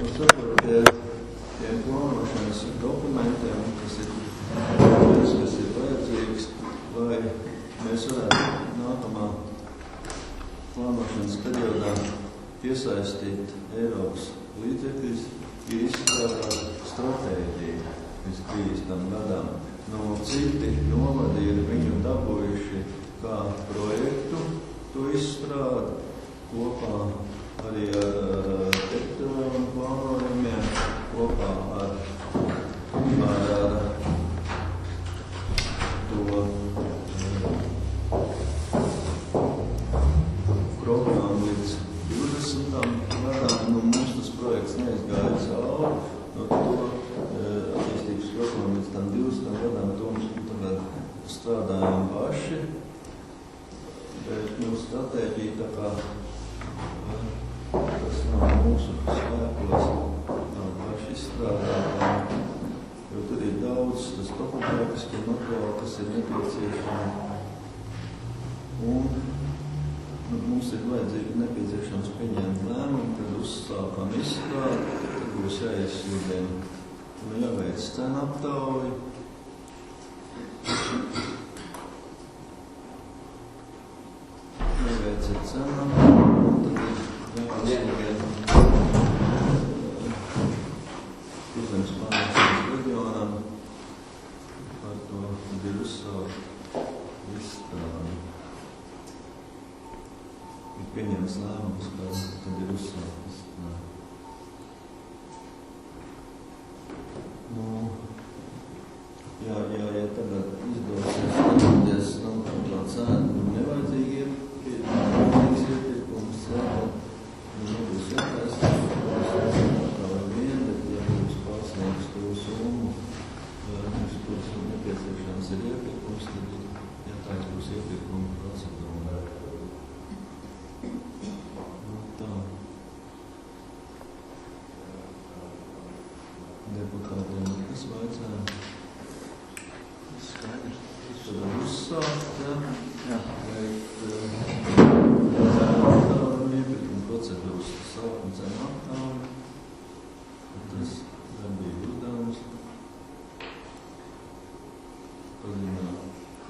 Tiem plānošanas dokumentiem, kas ir vajadzīgs, lai mēs varētu nākamā plānošanas periodā piesaistīt Eiropas līdzekļus, ir izstrādāta stratēģija līdz 30 gadam. Citi novadi ir viņu dabūjuši kā projektu to izstrādi kopā arī ar teritoriāliem plānojumiem, kopā ar to programmu līdz 20. gadam. Mums tas projekts neizgāja cauri. Attīstības programmu līdz tam 20. gadam, to mums tagad strādājam paši. Bet mūsu stratēģija tā kā tas nav mūsu spēkos, nav paši izstrādātā, jo tur ir daudz tas topogrāfiskie materiāli, kas ir nepieciešami. Un mums ir nepieciešams pieņemt lēmumu, kad uzsākam izstrādi, tad būs jāizsludina un jāveic cenu aptauju. Jāveic cenu aptauju, un tad ir Kurzemes plānošanas reģionam par to, kad ir uzsākt izstrādi. Ir pieņemts lēmums, kad ir uzsākt izstrādi. Ja tagad izdosies atļauties tā cēnu nevajadzīgi iepirkums, nebūs jātaisa, vai vien, bet ja būs pārsniegs to summu, mums būs nepieciešams ir iepirkums, tad jātaisa būs iepirkuma procedūra. Tā. Deputātiem kas vaicāja? Skaidrs. Tad uzsākt, jā. Iepirkuma procedūras sākuma cenu aptauju. Tas darbību uzdevums. Paziņot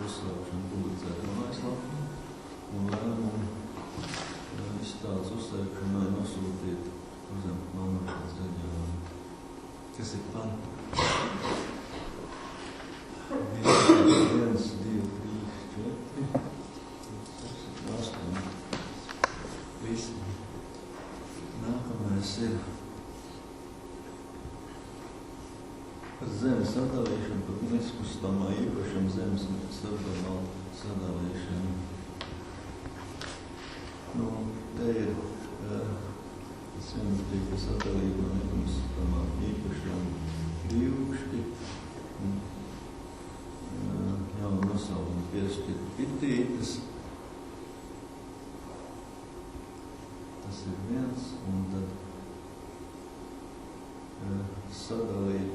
uzsākšanu publicēt mājaslapā un lēmumu izstādes uzsākšanai nosūtīt Kurzemes plānošanas reģionam. Kas ir pan? 1, 2, 3, 4, 8. Visi. Nākamais ir par zemes sadalīšanu, par neskustamā īpašuma zemes sadalīšanu. Te ir tas vienotīgi sadalība no nekustamā īpašuma brīvšķi. Jaunu nosaukumu piešķirt Pitītes. Tas ir viens, un tad sadalīt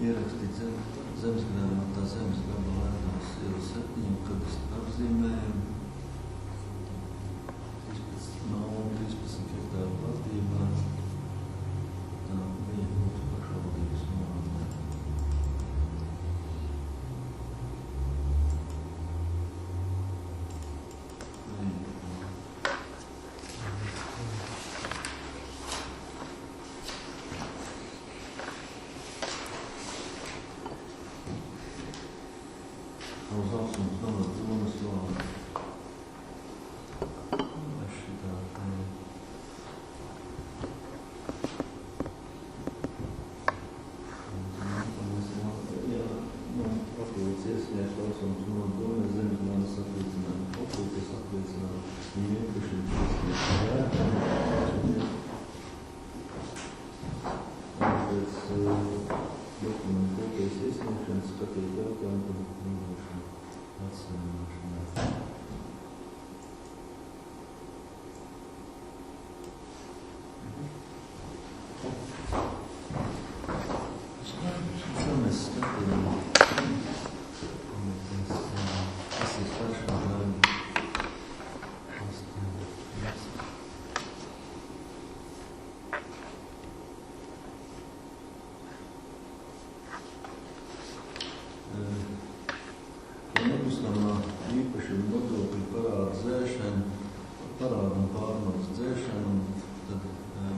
Ierakstīts zemes grāmatā zemes gabala ēdams iela 7, kad es apzīmēju 13 hektāru platībā. Tā bija mūsu pašvaldības norādē. Uz augsums novada domas vārdu. Es šitā aplieciet iesniegt augsums novada domas zemesgrāmatas apliecinājumu. Aplieciet apliecinājumu. Viņu iepriekšējiem iesniegt pēc dokumentu kopijas iesniegšanas skatīt jautājumu par nodošanu atsaņemšanai. Šo mēs skatījām. Tas ir pašā daļa. Nekustamā īpašuma nodokļu parādu dzēšana, parādu un pārmaks dzēšana, un tad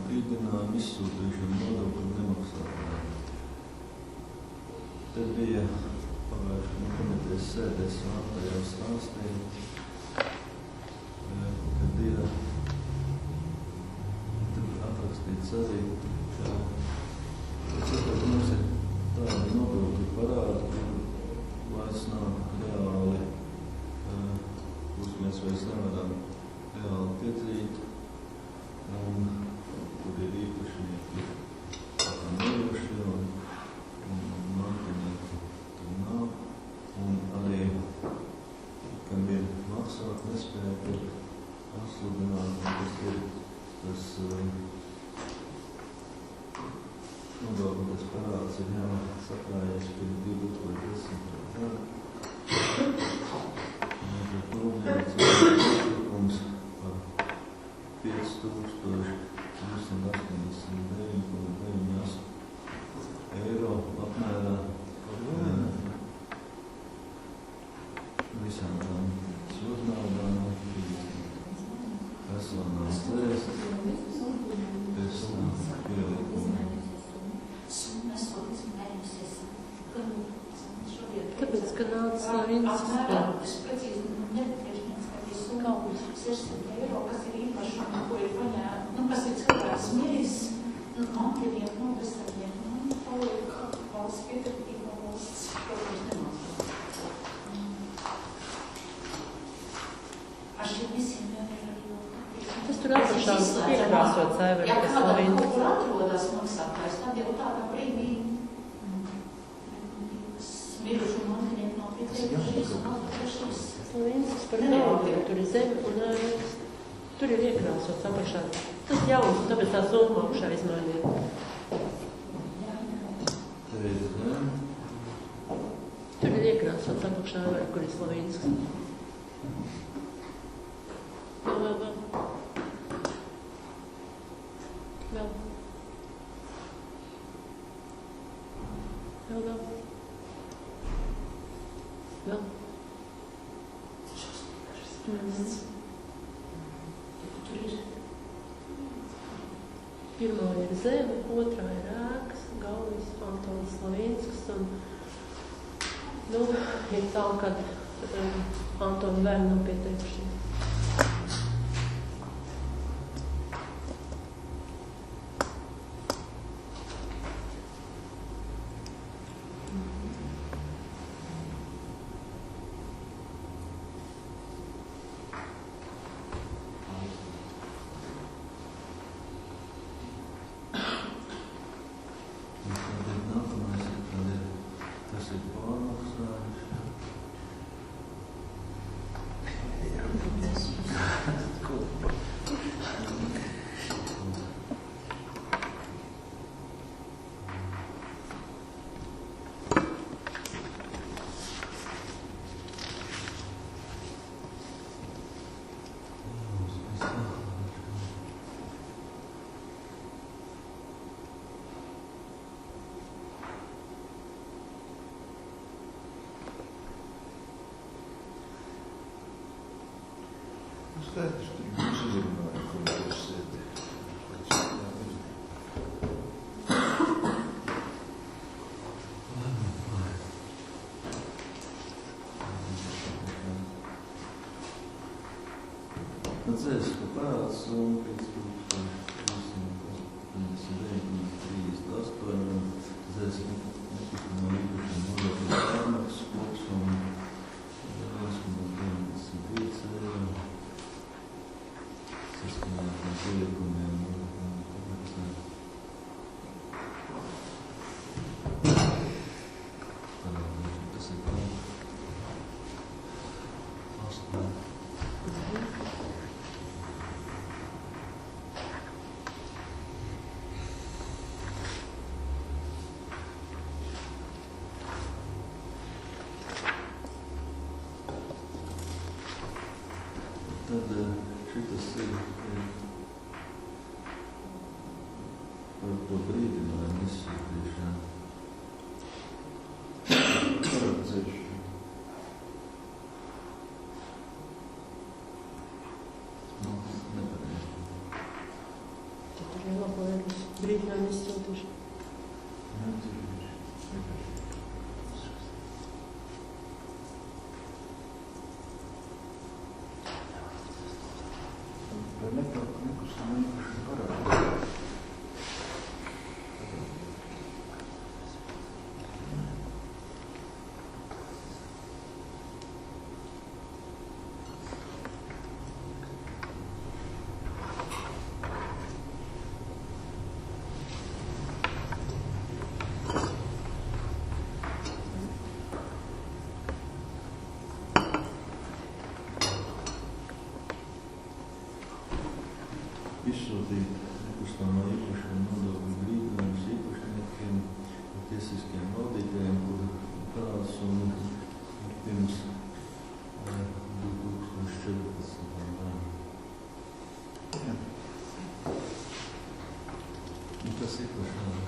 brīdinājumu izsūtīšana nodokļu nemaksātājiem. Tad bija pagājušajā komitejas sēdēs Vārtā jau stāstīja, kad ir atrakstīts arī, ka mums ir tādi nodokļu parādi, vairs nav reāli, kurus mēs vairs nevaram reāli piedzīt, un kur ir īpašnieki miruši un mantinieki tur nav, un arī, kam ir maksāt nespēja, ir atsludināti, kas ir tas nodokļu parāds ir jāsakrājies pirms 2010. Likums par 5289,98 eiro apmērā visām tām sūdnaudām, personāls dzēs, pēc tam pielikumu. Tāpēc, ka nāca Slavinskas es precīzi nepapriekšnieks, ka 600 eiro, kas ir īpašuma, ko ir paņēma, kas ir cilvēks miris, mantinieku, bezsargiem, paliek valsts pietarpība valsts, protams, nemaksā. Ar šiem visiem jau ir arī tas tur apakšā piekrāsots Aivara, ja kas kādam Slavinskas. kaut kur atrodas maksātājs, tad jau tādā brīdī mirušu mantinieku nav pieteikušies un atgriešies. Slavinskas par naudiem, tur ir zeme un tur ir iekrāsots apakšā. Tas jauns, tāpēc tā summa augšā izmainīja. Tur ir iekrāsots apakšā, kur ir Slavinskas. Vēl. Pirmā ir zeme, otrā ir ēkas, Gaujas, Antons Slavinskas un, ir tā, kad Antona bērni nav pieteikušies. Tas ir pārmaksājums. skaidrs, tur bija izrunāja, ko tur sēdē. Atceries, ka parāds un pēc 1938, atceries, ka no īpašiem nodokļu pārmaks, koks un 1,95 eiro. Saskanā ar lieliekumiem un tas ir tā. Tad šitas ir par to brīdinājumu izsūtīšanu. Paredzēšanu. Nepareizi. Tad tur ir labojums brīdinājumu izsūtīšanu. Izsūtīt nekustamā īpašuma nodokļu brīdinājumus īpašniekiem un tiesiskiem valdītājiem, kuri parāds un pirms 2014. gadam. Un tas ir pašādi.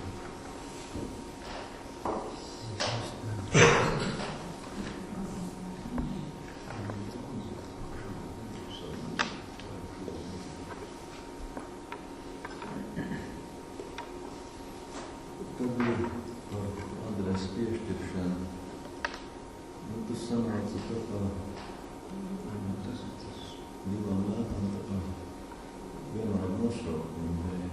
Tad ir par adreses piešķiršanu. Tas sanāca tā kā divām lietām, tā kā vienādi nosaukumi bija.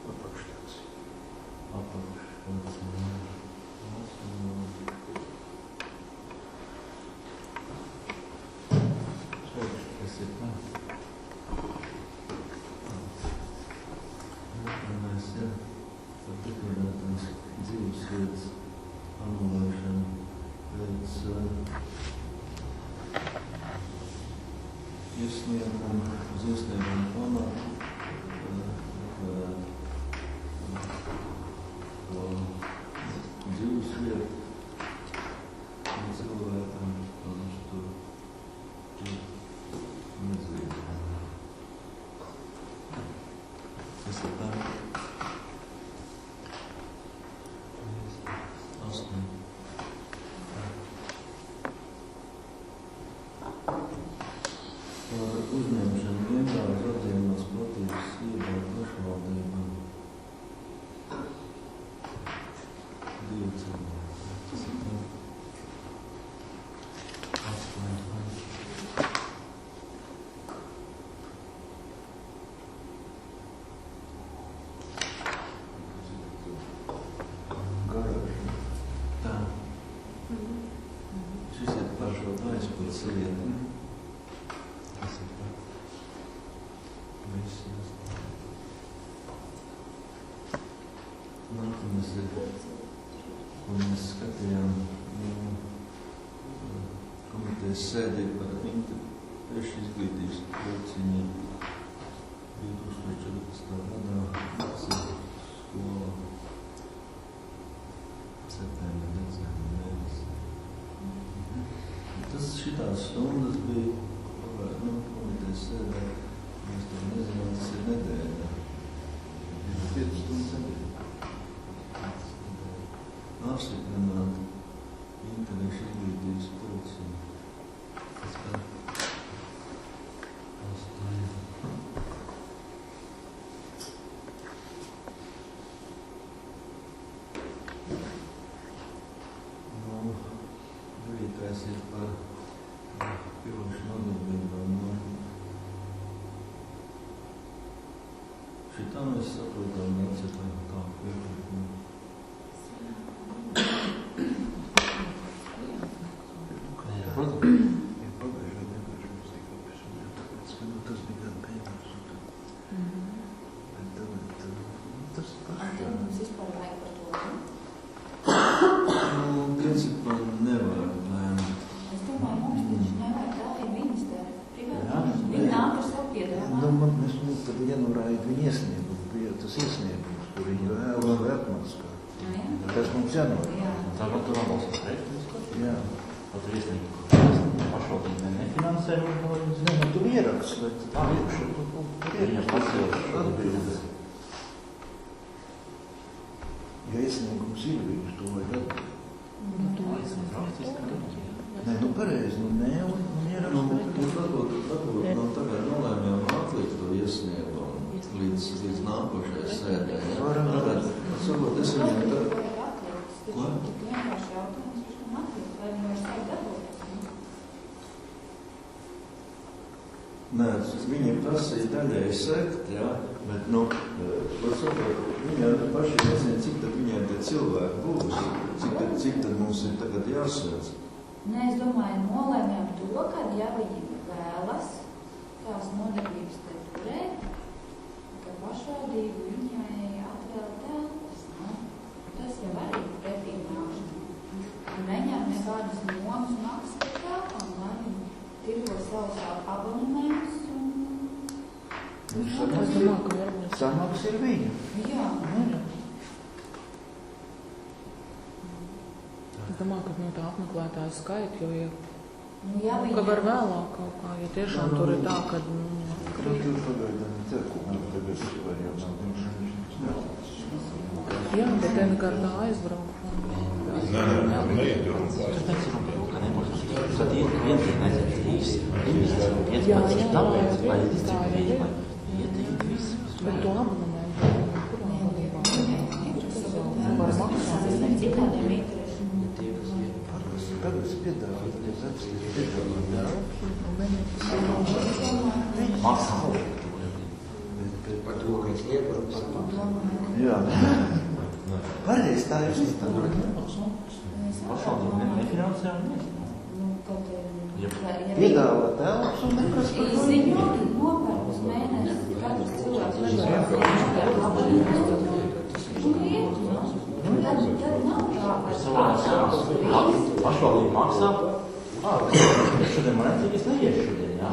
Apakštāds. Tas ir tā. Mēs, ja, par likvidētās dzīvesvietas anulēšanu pēc iesniegumu, uz iesniegumu pamatu, to dzīvesvietu un cilvēkam, protams, tur nezinu. Tas ir tā. 8. Par uzņemšanu vienkārši atzīmās platības iebāru pašvaldībām. 2 cilvēki. Tas ir tā. 8. Tā. Šis ir par šo aizpildu sliedi. Tas ir tā. Viss jāstāv. Nākamais ir, ko mēs skatījām komitejas sēdī par interešu izglītības trauciņiem 2014. gadā. Tas ir skola. Septembra, decembra mēnesī. Tas šitās stundas bija, komitejas sēdē, mēs to nezinām, tas ir nedēļa. 5 stundas nedēļa. apstiprināt interešu izglītības policiju. Tas kā Rītais ir par pilošu nodarbībām. Šitā mēs saprotam, necipam tā pielikumu. Protams. Ja pagājušajā vienkārši mums tika apvišana, tāpēc, ka tas bija gan beigās. Bet tas paši. Mums vispār vajag par to, ne? Principā nevar lēmt. Es domāju, mums taču nevajag tā ir ministēra. Viņi nāk ar savu piedāvājumu. Tad ienoraida viņa iesniegumu, bija tas iesniegums, kur viņi vēlas vai atmaskā. Tas mums jānoraida. Tāpat tu vēlos pret? Jā. Pat viesnīku pašvaldībai nefinansē un to viņas Nē, tu ieraksti, vai tu Viņas pasīvas atbildi. Ja iesniegums ir, viņš to vajag atbildi. Nē, pareizi, nē, un ieraksti. Varbūt tagad nolēmjām atlikt to iesniegumu līdz nākošajai sēdē. Varam Varbūt es viņam tagad... Ko? Tik vienkārši jautājums, kas tam atlikt, vai viņi var sākt darboties? Nē, viņi prasīja daļai sekt, jā, bet, viņi paši nezina, cik tad viņiem tie cilvēki būs, cik tad mums ir tagad jāsēc. Nē, es domāju, nolēmjām to, ka ja viņi vēlas tās nodarbības te turēt, ka pašvaldību viņai atvēl telpas, tas jau arī pretī nākšana. Un neņem nekādas nomas maksas par telpām, lai viņi tirgo savus abonementus un... Samaks ir viņa. Jā. Es domāju, ka no tā apmeklētāja skaita, jo ja, Ja ka var vēlāk kaut kā, ja tiešām tur ir tā, ka... Tur pagaidām cerkumu, tagad var jau nav Jā, bet te nekār tā aizbraukšana. neiet jau Tad ir viens īsti. Jā, tāpēc, lai tā ir. iet visi. Bet to abonementu, kurā vadībā? Var maksāt. Citādiem interešu. Kādas piedāvāt, tad atstīt piedāvāt. Maksā. Par to, ka es ieparu par to. Jā. Pareiz tā ir Pašvaldība nefinansē un piedāvā telpas un neprasa par to. Izziņot, nopērk uz mēnesi, katrs cilvēks Tad nav tā pašvaldība maksā. Es šodien man necīgi, es neiešu šodien, jā.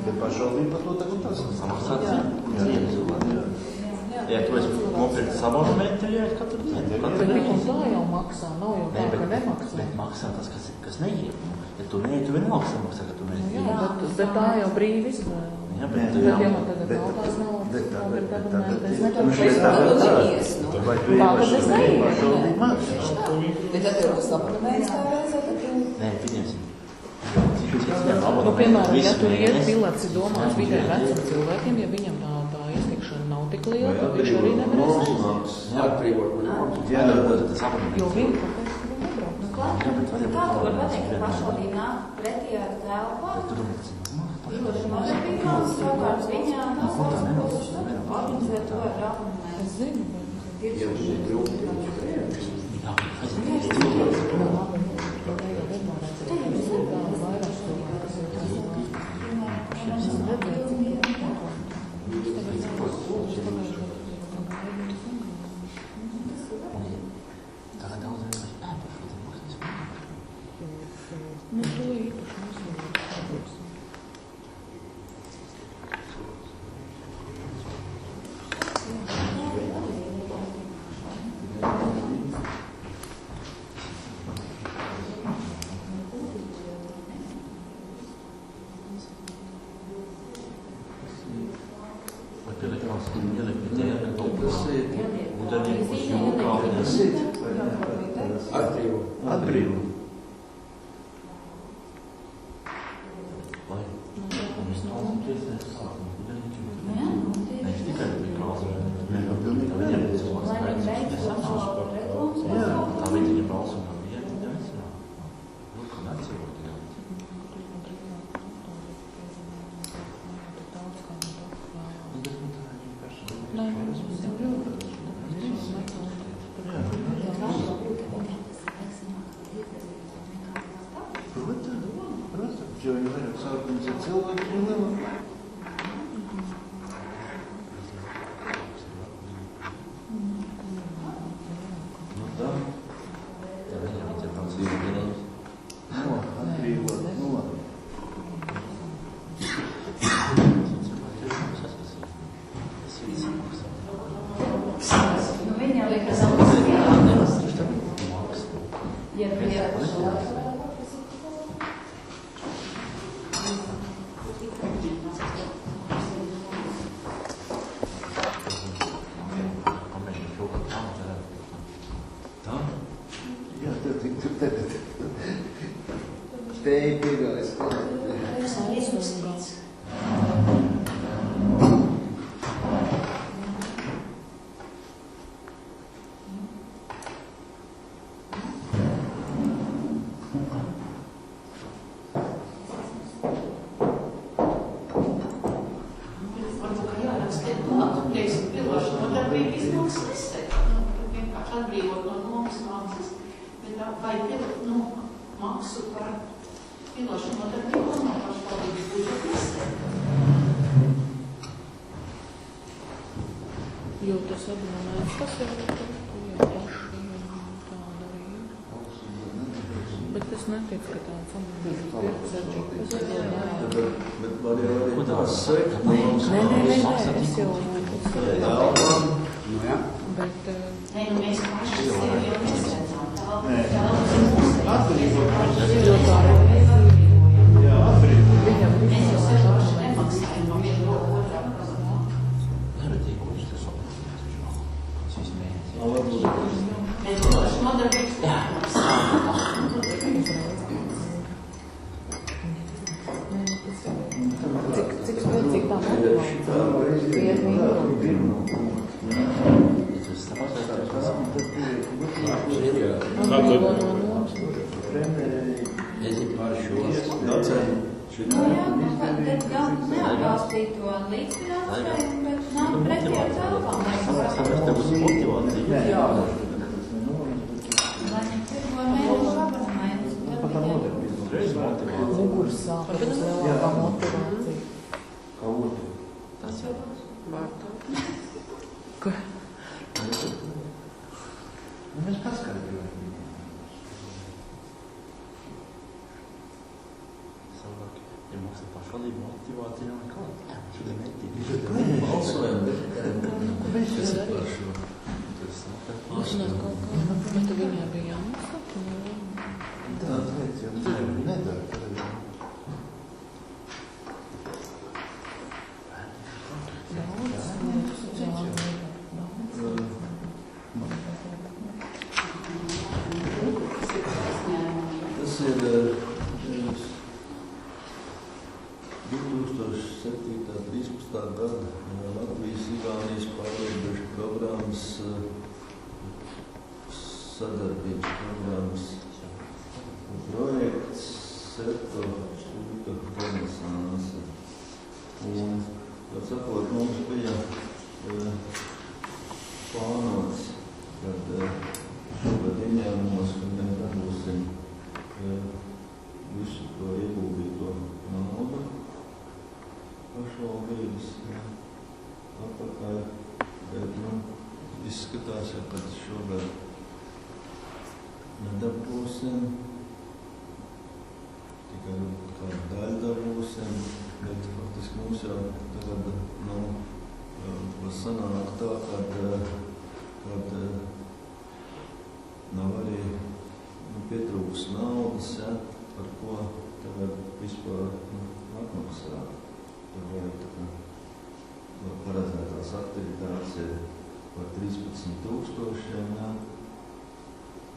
Bet pašvaldība par to tagad tas. Samaksāt cienu. Ja tu esi nopirkt abonementu, tad jāiet katru dienu. Bet tik un tā jau maksā, nav jau tā, ka nemaksā. Bet maksā tas, kas neiet. Ja tu neiet, tu vienalga samaksā, ka tu neiet. Jā, bet tā jau brīvi izvēle. Jā, Bet ja man tagad nav tās naudas, es nevaru tad es neiešu. Bet tad tev būs abonements kā reizē, tad tu... Nē, pieņemsim. Nu, piemēram, ja tur iet bilets, ir domāts vidēji vecam cilvēkiem, ja viņam tā iztikšana nav tik liela, tad viņš arī nevarēs aiziet. Jā, tas abonements. Jo viņi tāpēc viņi nebrauc. Kā tu var pateikt, ka pašvaldība nāk pretī ar telpā? Īpaši nodarbībās, savukārt viņā nav organizēt to ar abonementu. Es zinu, bet... Nu, to īpaši mums nebūs. Atbrīvo. Jo viņi vairāk sākums cilvēki lielāk.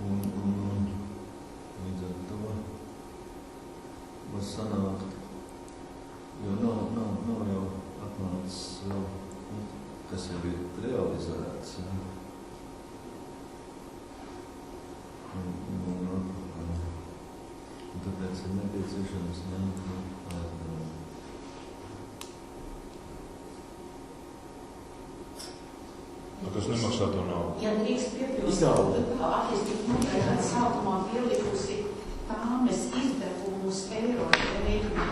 Un līdz ar to var sanākt, jo nav jau atnācis vēl, kas jau ir realizēts. Un tāpēc ir nepieciešams Kas nemaksā to naudu? Ja drīkst piebilst, attīstības noteikti sākumā pielikusi tāmes izdevumus eiro rēķinā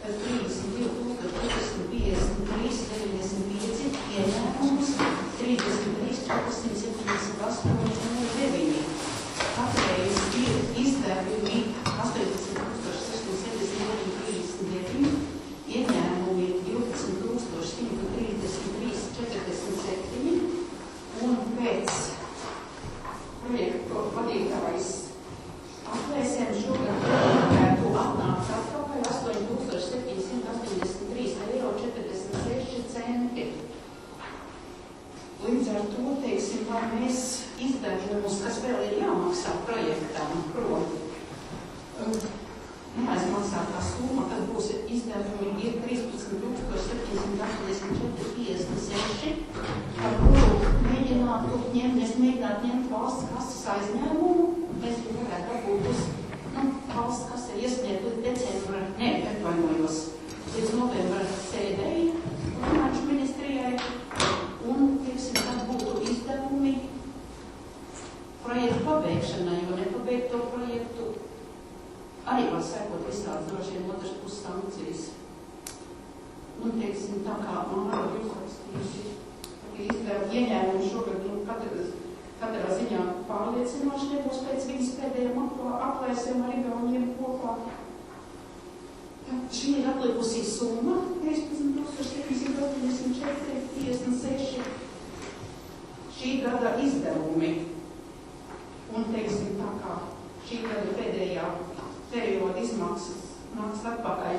32,253,95 ieņēmumus 33,478,09. Patreiz ir izdevumi 18,679,39, ieņēmumi 12,133,47 un pēc projektu vadītājs aplēsēm šogad varētu atnākt atpakaļ 8,783,46 €. Līdz ar to, teiksim, vai mēs izdevumus, kas vēl ir jāmaksā projektam, proti, neaizmaksātā summa, kas būs izdevumi, ir 13,784,56, par kuru mēģinātu ņemt valsts kases aizņēmumu. Mēs varētu dabūt uz valsts kase iesniegt līdz decembra, līdz novembra sēdēji finanšu ministrijai, un, teiksim, tad būtu izdevumi projektu pabeigšanai, jo nepabeigto projektu arī var sekot visāds droši vien otras puses sankcijas. Un, teiksim, tā kā Māra ir uzrakstījusi, ieņēmumi šogad, katrā ziņā pārliecinoši nebūs pēc viņas pēdējiem aplēsēm ar Igauniem kopā. Šī ir atlikusī summa 13,784,56 šī gada izdevumi. Un, teiksim, tā kā šī gada pēdējā perioda izmaksas nāks atpakaļ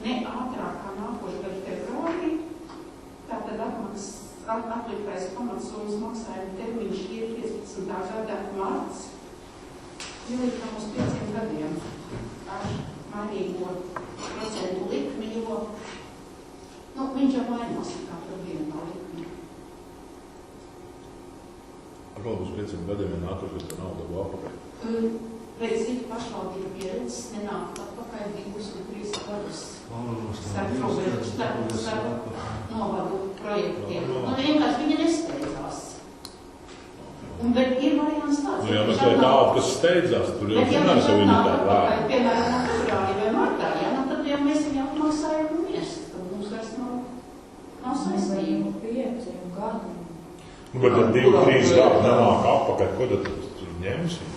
ne ātrāk kā nākošu gadu februārī, tātad atliktais pamatsummas maksājuma termiņš ir 15. gada marts, ielikam uz 5 gadiem ar mainīgo procentu likmi, jo viņš jau mainās kā par vienu tā likmi. Atkal uz 5 gadiem ir nākuši, ka nauda dabū apakaļ. Pēc cita pašvaldība pieredzes nenāk atpakaļ 2 un 3 gadus starp novadu projektiem. Vienkārši viņa nesteidzās. Bet ir variants tāds. Jā, bet vai tāda, kas steidzās, tur jau zinās, ka viņi tā vēr. Piemēram, februārī vai martā, tad jau mēs viņu atmaksājam un miest. Tad mums vairs nav saistību. 5 gadu. Bet tad 2-3 gadu nenāk apakaļ, ko tad tur ņemsim?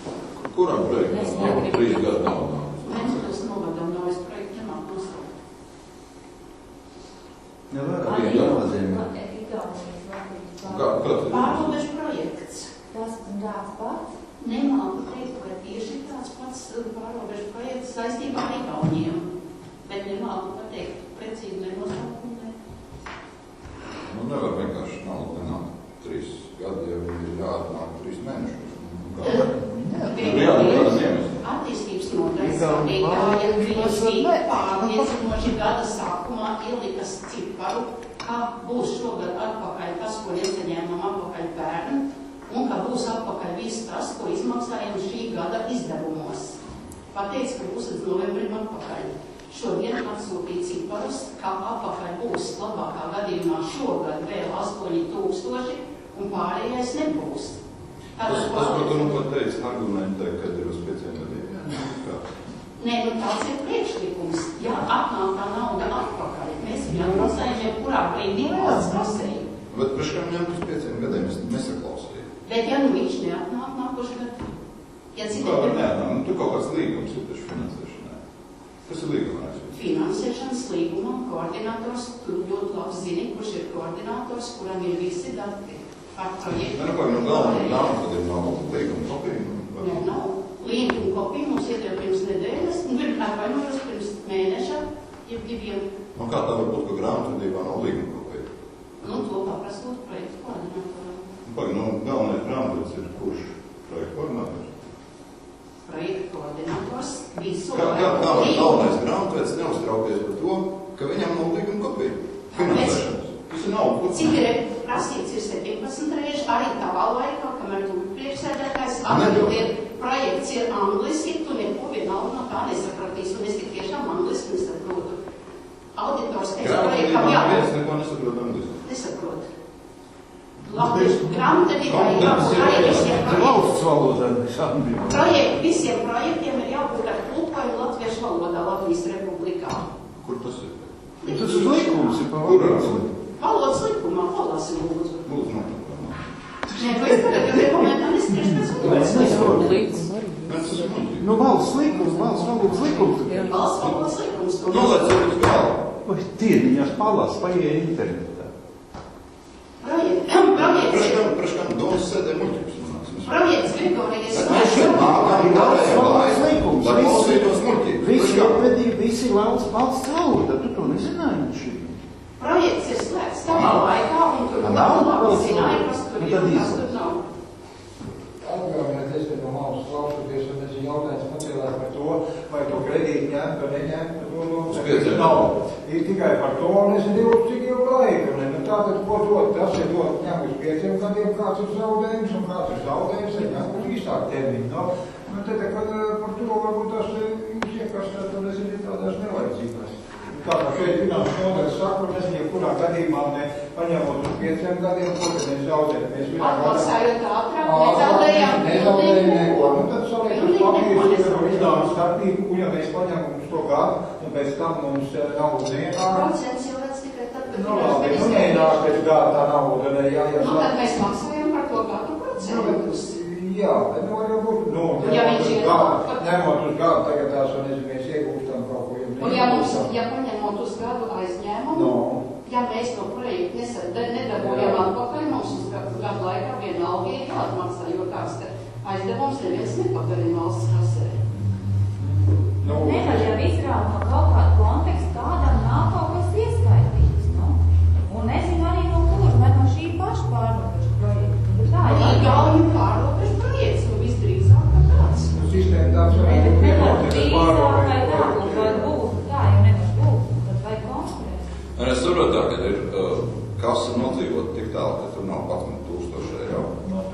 Kuram projektam nav 3 gadu nav? Ventspils novadam naujas projektu nemāk nosaukt. Nevar arī jānozīmē. Pārrobežu projekts. Tas ir tāds pats? Nemāku teikt, ka tieši tāds pats pārrobežu projekts saistībā ar Igauniem. Bet nemāku pateikt precīzi nenosaukumu. Nevar vienkārši naudu nenākt 3 gadi, ja viņi ir jāatnāk 3 mēnešus. Attīstības nodaļas vadītāja Krievija pārliecinoši gada sākumā ielikas ciparu, ka būs šogad atpakaļ tas, ko nesaņēmām atpakaļ pērn, un ka būs atpakaļ viss tas, ko izmaksājam šī gada izdevumos. Pateic, ka būs līdz novembrim atpakaļ. Šodien atsūtīja ciparus, ka atpakaļ būs labākā gadījumā šogad vēl 8,000 un pārējais nebūs. Tas, ko tu nu pat teici, argumentē, kad ir uz 5 gadiem. Nē, tāds ir priekšlikums. Jā, atnāk tā nauda atpakaļ. Mēs viņu atmaksājam jebkurā brīdī valsts kasēju. Bet priekškam ņemt uz 5 gadiem es nesaklausīju. Bet ja viņš neatnāk nākošu gadu, ja Kā var neatnāk? Tu kaut kāds līgums ir taču finansēšanai. Kas ir līgumā? Finansēšanas līgumam koordinators, tu ļoti labi zini, kurš ir koordinators, kuram ir visi dati par projektu. Galvenā nav, tad ir nav līguma kopija. Nē, nav. Līguma kopija mums iedeva pirms nedēļas, un atvainojos pirms mēneša, jeb 2. Kā tā var būt, ka grāmatvedībā nav līguma kopija? To paprastot projektu koordinatoram. Galvenais grāmatvedis ir kurš projektu koordinators? projekta koordinators visu Kā galvenais grāmatvedis neuztraukties par to, ka viņam nav līguma kopija? Finansēšanas. Tas ir nav. Cik ir prasīts ir 17 reiži, arī tavā laikā, kamēr tu priekšsēdētājs atbildiet, projekts ir angliski, tu neko vienalga no tā nesapratīsi, un es tik tiešām angliski nesaprotu. Auditors teica projektam Viens neko nesaprot angliski. Nesaprot. Latviešu grāmata tikai jābūt arī visiem projektiem. Visiem projektiem ir jābūt ar tulkojumu latviešu valodā Latvijas Republikā. Kur tas ir? Tas ir likums, ir pa valodas. Valodas likumā, palāsim lūdzu. Lūdzu, Nē, to es tagad jau rekomendā neskriešu pēc valodas likums. Nu, valsts likums, valsts valodas likums. Valsts valodas likums. Nolēc ir uz galvu. Vai tiediņās palās, paieja internetā. Projekts Praškam domas sēdē muļķības runāsim. Projekts Grigorijas Mēs šeit nākam Valsts valodas likums. lai klausītos muļķības. Visi atvedīja, visi valsts valoda. Tu to nezināji šī. Projekts ir slēgts tavā laikā, un tur Nav? labi zināja, kas tur ir, kas tur nav. Atgādājot, es te no malas klausoties, un es jautājums pacēlās par to, vai to kredīti ņemt vai neņemt, par to nav. Ir tikai par to, un es nedevu cik ilgu laiku. Tātad, ko dot, tas ir dot ņem uz 5 gadiem, kāds ir zaudējums, un kāds ir zaudējums, ir ņem uz īsāk termiņu. Tad, kad par to varbūt tas jums iekastāt, un es ir tādās nevajadzībās. Tātad šeit finanšu nodaļas saka, un es jebkurā gadījumā paņemot uz 5 gadiem, ko tad mēs zaudējam. Atmaksājot ātrāk, nezaudējām neko. Tad saliek uz papīrus, ka var izdāvāt starpību, un ja mēs paņemam uz to gadu, un pēc tam mums naudu neienāk. Procents jau redz tikai tad, kad Labi, neienāk pēc gada tā nauda, tad mēs maksājam par to gadu procentus. Jā, bet var jau būt, ņemot uz gadu, tagad tās, un mēs iegūstam kaut ko. Un ja paņemot uz gadu aizņēmumu, ja mēs no projekta nedabūjam atpakaļ, mums uz gadu laikā vienalga ir jāatmaksā, jo kāds aizdevums neviens nepakaļina valsts kasē. Nevar jau izrākt no kaut kāda konteksta, kādam nav kaut kas ieskaitīts. Un nezinu arī no kur, vai no šī paša pārrobežu projekta. Tā ir galvņu pārrobežu projekts, nu visdrīzāk kā tāds. Sistēma tāds Nevar drīzāk vai tā, un vai būt, tā jau nevar būt, tad vai konkurēt. Es saprotu tā, ka ir kasa nodzīvot tik tālu, ka tur nav 11,000 eiro.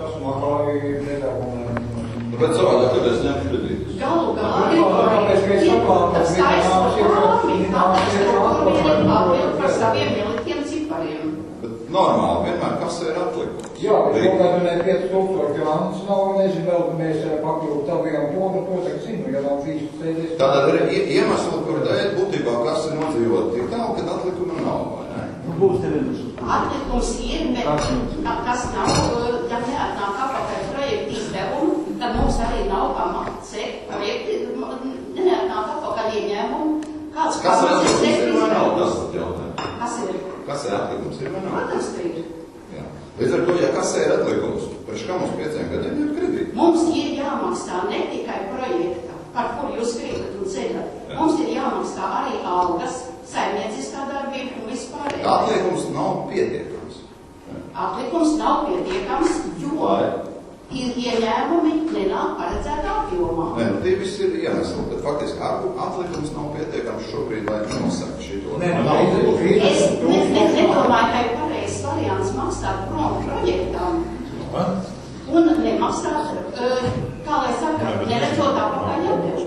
Tas maklāja nedarbumē. Bet savādāk, kad es ņemu kredītus. Galu galā tas taisa plāni, kāpēc atbild par saviem ieliktiem cipariem. Bet normāli, vienmēr kasa ir atlikums. Jā, bet kaut kādā ne 5000 grāmatas nav, nezinu, vēl mēs pakļūtu taviem to tagad zinu, ja nav bijis sēdēs. Tātad ir iemesli, kur dēļ būtībā kasa ir nodzīvot tik tālu, kad atlikuma nav, vai ne? Būs te vienas uz to. Atlikums ir, bet tas nav, ja neatnāk apakaļ projektu izdevumu, tad mums arī nav pamats projekti, neatnāk apakaļ ieņēmumu. Kāds Kas ir atlikums ir vai nav? Tas tad jautājums. Kas ir? Kas ir atlikums ir vai nav? Protams, ka ir. Jā. Līdz ar to, ja kasē ir atlikums, priekš kā mums 5 gadiem ir kredīti? Mums ir jāmaksā ne tikai projekta, par kur jūs griebat un ceļat. Mums ir jāmaksā arī algas, saimnieciskā darbība un vispārējais. Atlikums nav pietiekams. Atlikums nav pietiekams, jo ir ieņēmumi nenāk paredzētā apjomā. Nē, nu tie visi ir iemesli, bet faktiski atlikums nav pietiekams šobrīd, lai nosaka šito. Es nedomāju, ka ir pareizs variants maksāt prom projektām un nemaksāt, kā lai saka, neredzot apakaļ atdevumu.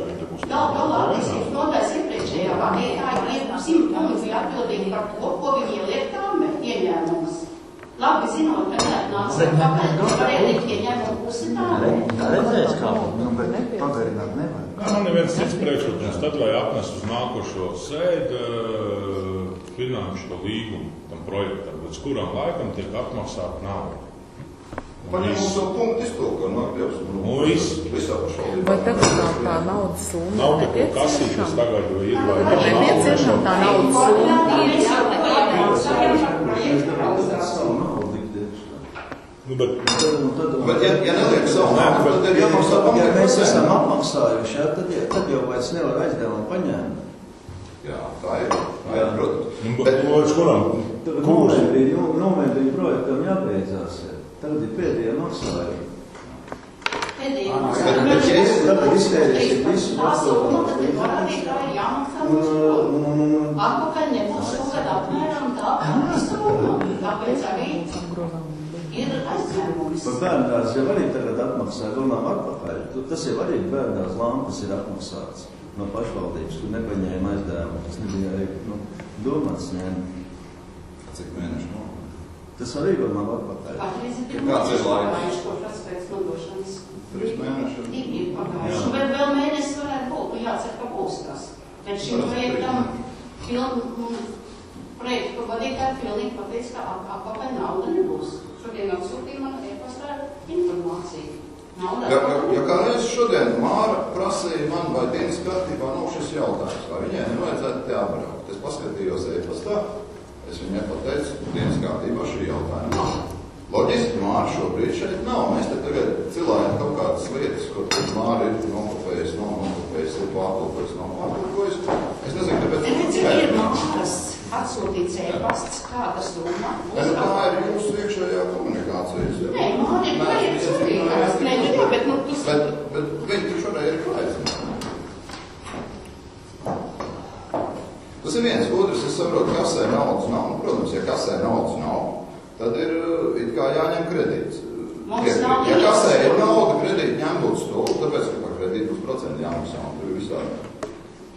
Galā attīstības nodaļas iepriekšējā vadītāja ir 100 punkti atbildīgi par to, ko viņi ieliek tām ieņēmumus. Labi zinot, ka neatnāks atpakaļ, varēja likt ieņēmumu pusi tālē. Tā redzēs kā. Bet pagarināt nevajag. Man neviens cits priekšlikums, tad vai atnest uz nākošo sēdi finanšu līgumu tam projektam, līdz kuram laikam tiek atmaksāta nauda. Paņem mums to punktu iztulko, Dievs. Visā pašvaldībā. Vai tagad tā naudas summa nav tako kasītas tagad ir vai nepieciešama tā naudas summa? Bet ja neliek savu naudu, tad ir jāmaksā Ja mēs esam apmaksājuši, ja, tad jau vairs nevar aizdevumu paņēmt. Jā, tā ir, protams. Līdz kuram? Novembrī projektam jābeidzās. Tagad ir pēdējā maksājuma. Pēdējā Tad viss iztērēsim visu. Tā summa, tad ir parādīt, kā ir jāmaksā mums. Atpakaļ nebūs šogad apmēram tā pati summa. Tāpēc arī ir aizņēmums. Par bērndārs jau arī tagad atmaksā, domām atpakaļ. Tas jau arī bērndārs lampas ir atmaksāts no pašvaldības, kur nepaņēma aizdevumu. Tas nebija arī domāts, Cik mēneši nav? Tas arī domām atpakaļ. Kāds ir laiks? Kopš pēc nodošanas. 3 mēneši. 2 ir pagājuši. Vēl mēnesis varētu būt, jācer, ka būs tas. Bet šim projektam projektu vadītāji pilnīgi pateica, ka apakaļ nauda nebūs. Šodien atsūtīja man e-pastā informāciju. Ja kādreiz šodien Māra prasīja man, vai dienas kārtībā nav šis jautājums, vai viņai nevajadzētu te apbraukt. Es paskatījos e-pastā, es viņai pateicu, dienas kārtībā šī jautājuma nav. Loģiski, Māra šobrīd šeit nav. Mēs te tagad cilājam kaut kādas lietas, kur Māra ir nokopējis, ir pārtulkojis. Es nezinu, kāpēc... Cik ir Māras atsūtīts e-pasts, kāda summa? Tā ir jūsu iekšējā komunikācijas. Nē, Māra ir projekts sūtījās. Bet viņi tur šodien ir klājas. Tas ir viens. Otrs, es saprotu, kasē naudas nav. Protams, ja kasē naudas nav, tad ir it kā jāņem kredīts. Ja kasē ir nauda, kredīti ņem būtu stolu, tāpēc, ka par kredītu būs procenti jāmaksā, un tur ir visādi.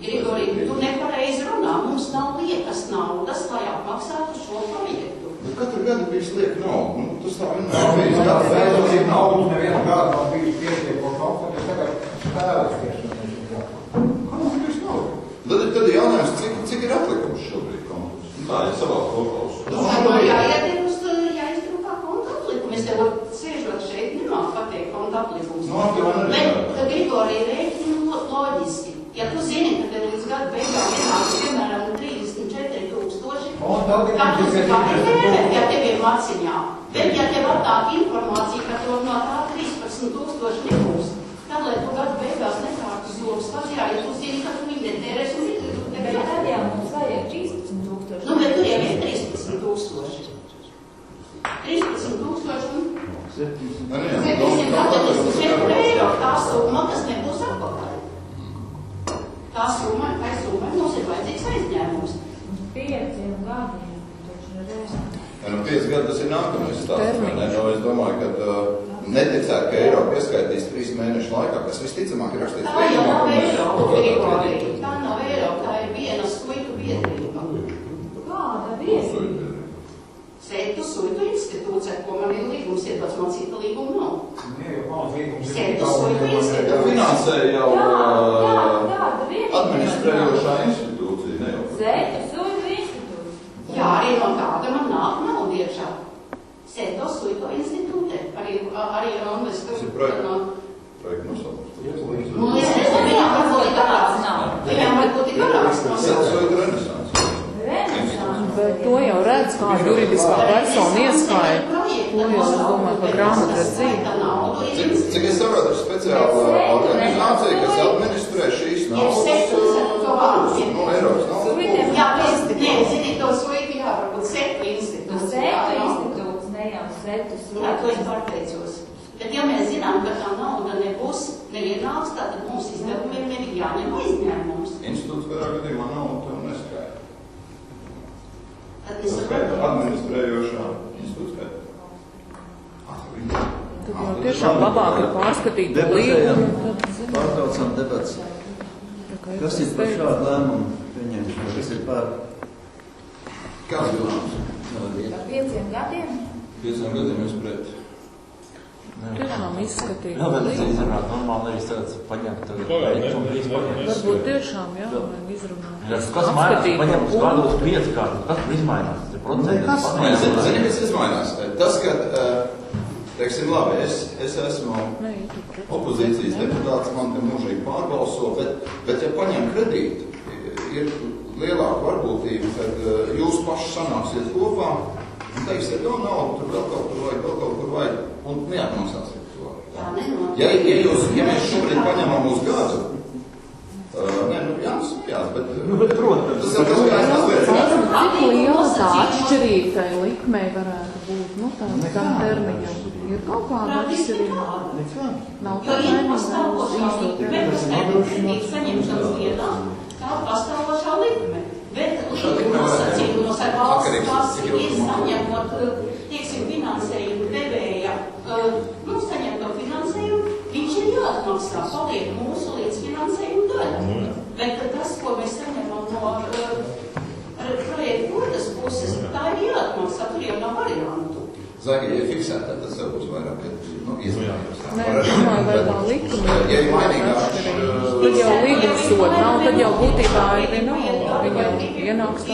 Grigorī, tu nepareizi runā. Mums nav liekas naudas, lai apmaksātu šo projektu. Bet katru gadu bijis liek naudu. Tas tā vienmēr bijis. Kāds ir naudas, nevienu gadu nav bijis pietiekoši augsts, bet tagad spēles tieši. Kā nav bijis naudu? Tad ir jautājums, cik ir atlikuši šobrīd konkurss? Tā ir savā konkursu. Jāiztrūkā konta aplikumu. Es tev sēžot šeit nemāk pateikt konta aplikumus. Bet Grigorī rēķina loģiski. Ja tu zini, ka tev līdz gadu beigām ienāks, piemēram, 34,000, kā tu vari, ja tev ir maciņā. Bet ja tev atnāk informācija, ka to no tā 13,000 nebūs, tad, lai tu gadu beigās nekārtu zogas vazījā, ja tu zini, ka tu viņi netērēs un viņi Bet tad jau mums vajag 13,000. Nu, bet tur jau ir 13,000. 13,000 un 744 eiro. Tā summa, kas nebūs atpakaļ. Tā summa mums ir vajadzīgs aizņēmums. 5 gadiem. Nu, 5 gadi tas ir nākamais stāsts. Es domāju, ka neticētu, ka Eiropa ieskaitīs 3 mēnešu laikā, kas visticamāk ir rakstīts. Tā jau nav Eiropa, Grigorī. Tā nav Eiropa, tā ir viena suitu biedrība. Kāda biedrība? Sētu suitu institūts, ar ko man ir līgums, iedot man cita līguma nav. Sētu suitu institūts. Finansēja jau administrējošā institūcija, ne jau. Sētu suitu institūts. Jā, arī no tāda man nāk nauda iekšā. Sētu suitu institūte. Arī Rondes. Tas ir projekta nosaukums. Nu, es nezinu, viņām varbūt ir garāks nav. Viņām varbūt ir garāks nav. Sētu suitu renesans. Bet to jau redz, kā juridiskā persona ieskaita. To jau, es domāju, par grāmatvedzību. Cik es saprotu, ir speciāla organizācija, kas administrē šīs naudas no Eiropas naudas. Jā, nē, zini, to suitu jāvarbūt Setu institūts. Setu institūts, ne jau Setu suitu. Jā, to es pārteicos. Bet ja mēs zinām, ka tā nauda nebūs, nevienāks, tad mums izdevumiem ir jāņem aizņēmums. Institūts kādā gadījumā nauda neskaita. Tad nesaprotu. Administrējošā institūts skaita. Tad jau tiešām labāk ir pārskatīt līgumu. Pārtraucam debats. Kas ir par šādu lēmumu pieņemšanu? Kas ir par? Kāds ir lēmums? Par 5 gadiem? 5 gadiem jūs pret. Tiešām izskatīt. Jā, bet es izrunāt normāli, nevis tāds paņemt. Varbūt tiešām, jā, vajag izrunāt. Kas mainās? Paņemt uz kādos 5 kārtus. Kas tur izmainās? Zini, kas izmainās? Tas, ka, teiksim, labi, es esmu opozīcijas deputāts, man te mūžīgi pārbalso, bet ja paņem kredītu, ir lielāka varbūtība, kad jūs paši sanāksiet kopā, un teiksiet, jo naudu tur vēl kaut kur vajag, un neatmaksāsiet to. Ja mēs šobrīd paņemam uz gadu, jāsmējās, bet protams, tas ir tas, kā es Cik liela tā atšķirīga tai likmei varētu būt? tam termiņam. Ir kaut kāda atšķirība. Nav tā saņemšanas dienā, tā pastāvošā likme. Bet nosacījumos ar valsts kasi ir saņemot, tieksim, finansējumu devēja, saņemto finansējumu, viņš ir jāatmaksā, paliek mūsu līdzfinansējumu daļa. Bet tas, ko mēs saņemam no projektu otras puses, tā ir jāatmaksā, tur jau nav variantu. Zagi, ja fiksētā, tas jau būs vairāk, iespējams. Nē, domāju, vai tā likuma. Ja ir mainīgāk, tad jau līgums soda nav, tad jau būtībā ir vienalga. Viņa ienāks tā.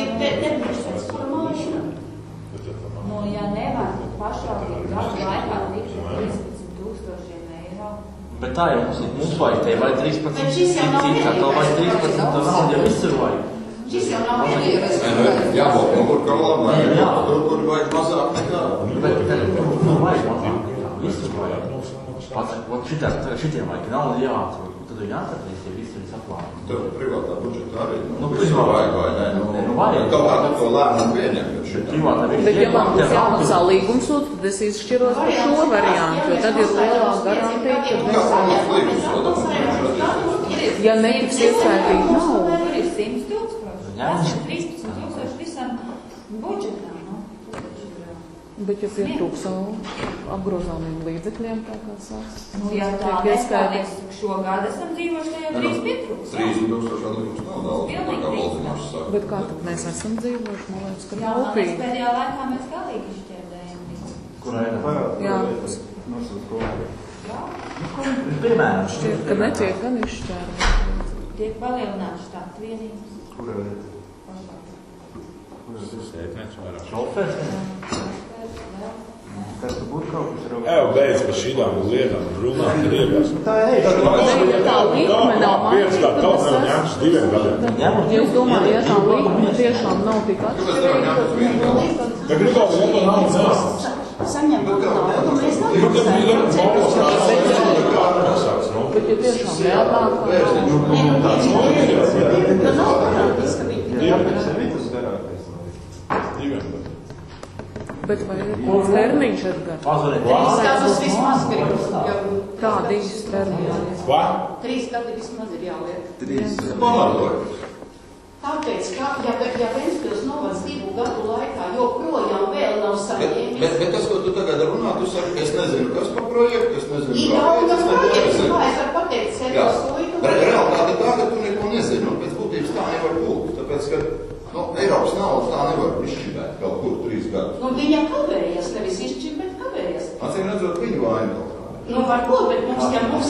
Ja nevar pašvaldību gadu laikā tikt 13,000 eiro. Bet tā jau mums vajag, te vajag 13, citā, tā vajag 13, tā nav jau visur vajag. Šis jau nav vienīgais. Jābūt kur kalām, kur vajag mazāk nekā. Bet vajag mazāk, visur vajag. Šitiem vajag naudu jāatrod, tad ir jāatradīs, ja visur ir saplāni. Tev privātā budžeta arī, visu vajag vai ne? Vajag. Kaut kādu to lēmumu pieņem. Bet ja man būs jāmaksā līgumsods, tad es izšķiros par šo variantu, jo tad ir lielā garantija, ka mēs... Ja netiks iesaistīt naudu. Tur ir 100,000. Tas ir 13,000 visam budžetam. Bet ja pietrūks apgrozāmiem līdzekļiem, tā kā sāks. Ja tā neskatīs, šogad esam dzīvojuši, tajā 3 pietrūks. 3,000 atlikums nav daudz. Bet kā tad mēs esam dzīvojuši, man liekas, ka Jā, taupīgi. pēdējā laikā mēs galīgi šķērdējam. Kur ēna? Jā. Piemēram. Šķiet, ka netiek gan izšķērti. Tiek palielināts štata vienības. Kur ir? Stētnieks vairāk. Šofers? Kas tu būtu kaut kas raugs? Evo, beidz par šīdām lietām runāt, ir iegās. Tā ir. Tā likme nav mainīta, tad es ņemts 2 gadiem. Ja es domāju, ja tā likme tiešām nav tik atšķirīga, tad Bet gribētu, ja to nav nāc. Saņemot naudu, mēs Bet ja tiešām jātāk, bet vai ir kāds termiņš, Edgar? gadus vismaz gribas. Kāda īsta termiņa? 3 gadi vismaz ir jāliek. 3 pārdojums. Tāpēc, ka, ja Ventspils novads 2 gadu laikā joprojām vēl nav saņēmis. Bet tas, ko tu tagad runā, tu saki, es nezinu, kas par projektu, es nezinu, Ir daudz projektu, kā es varu pateikt sevi uz to, Realitāte tā, ka tu neko nezini, un pēc būtības tā nevar būt. Tāpēc, ka Eiropas naudas tā nevar izšķirēt kaut kur 3 gadus. Viņa kavējas, nevis izšķir, bet kavējas. Acīm redzot, viņu vaina kaut kā. Varbūt, bet mums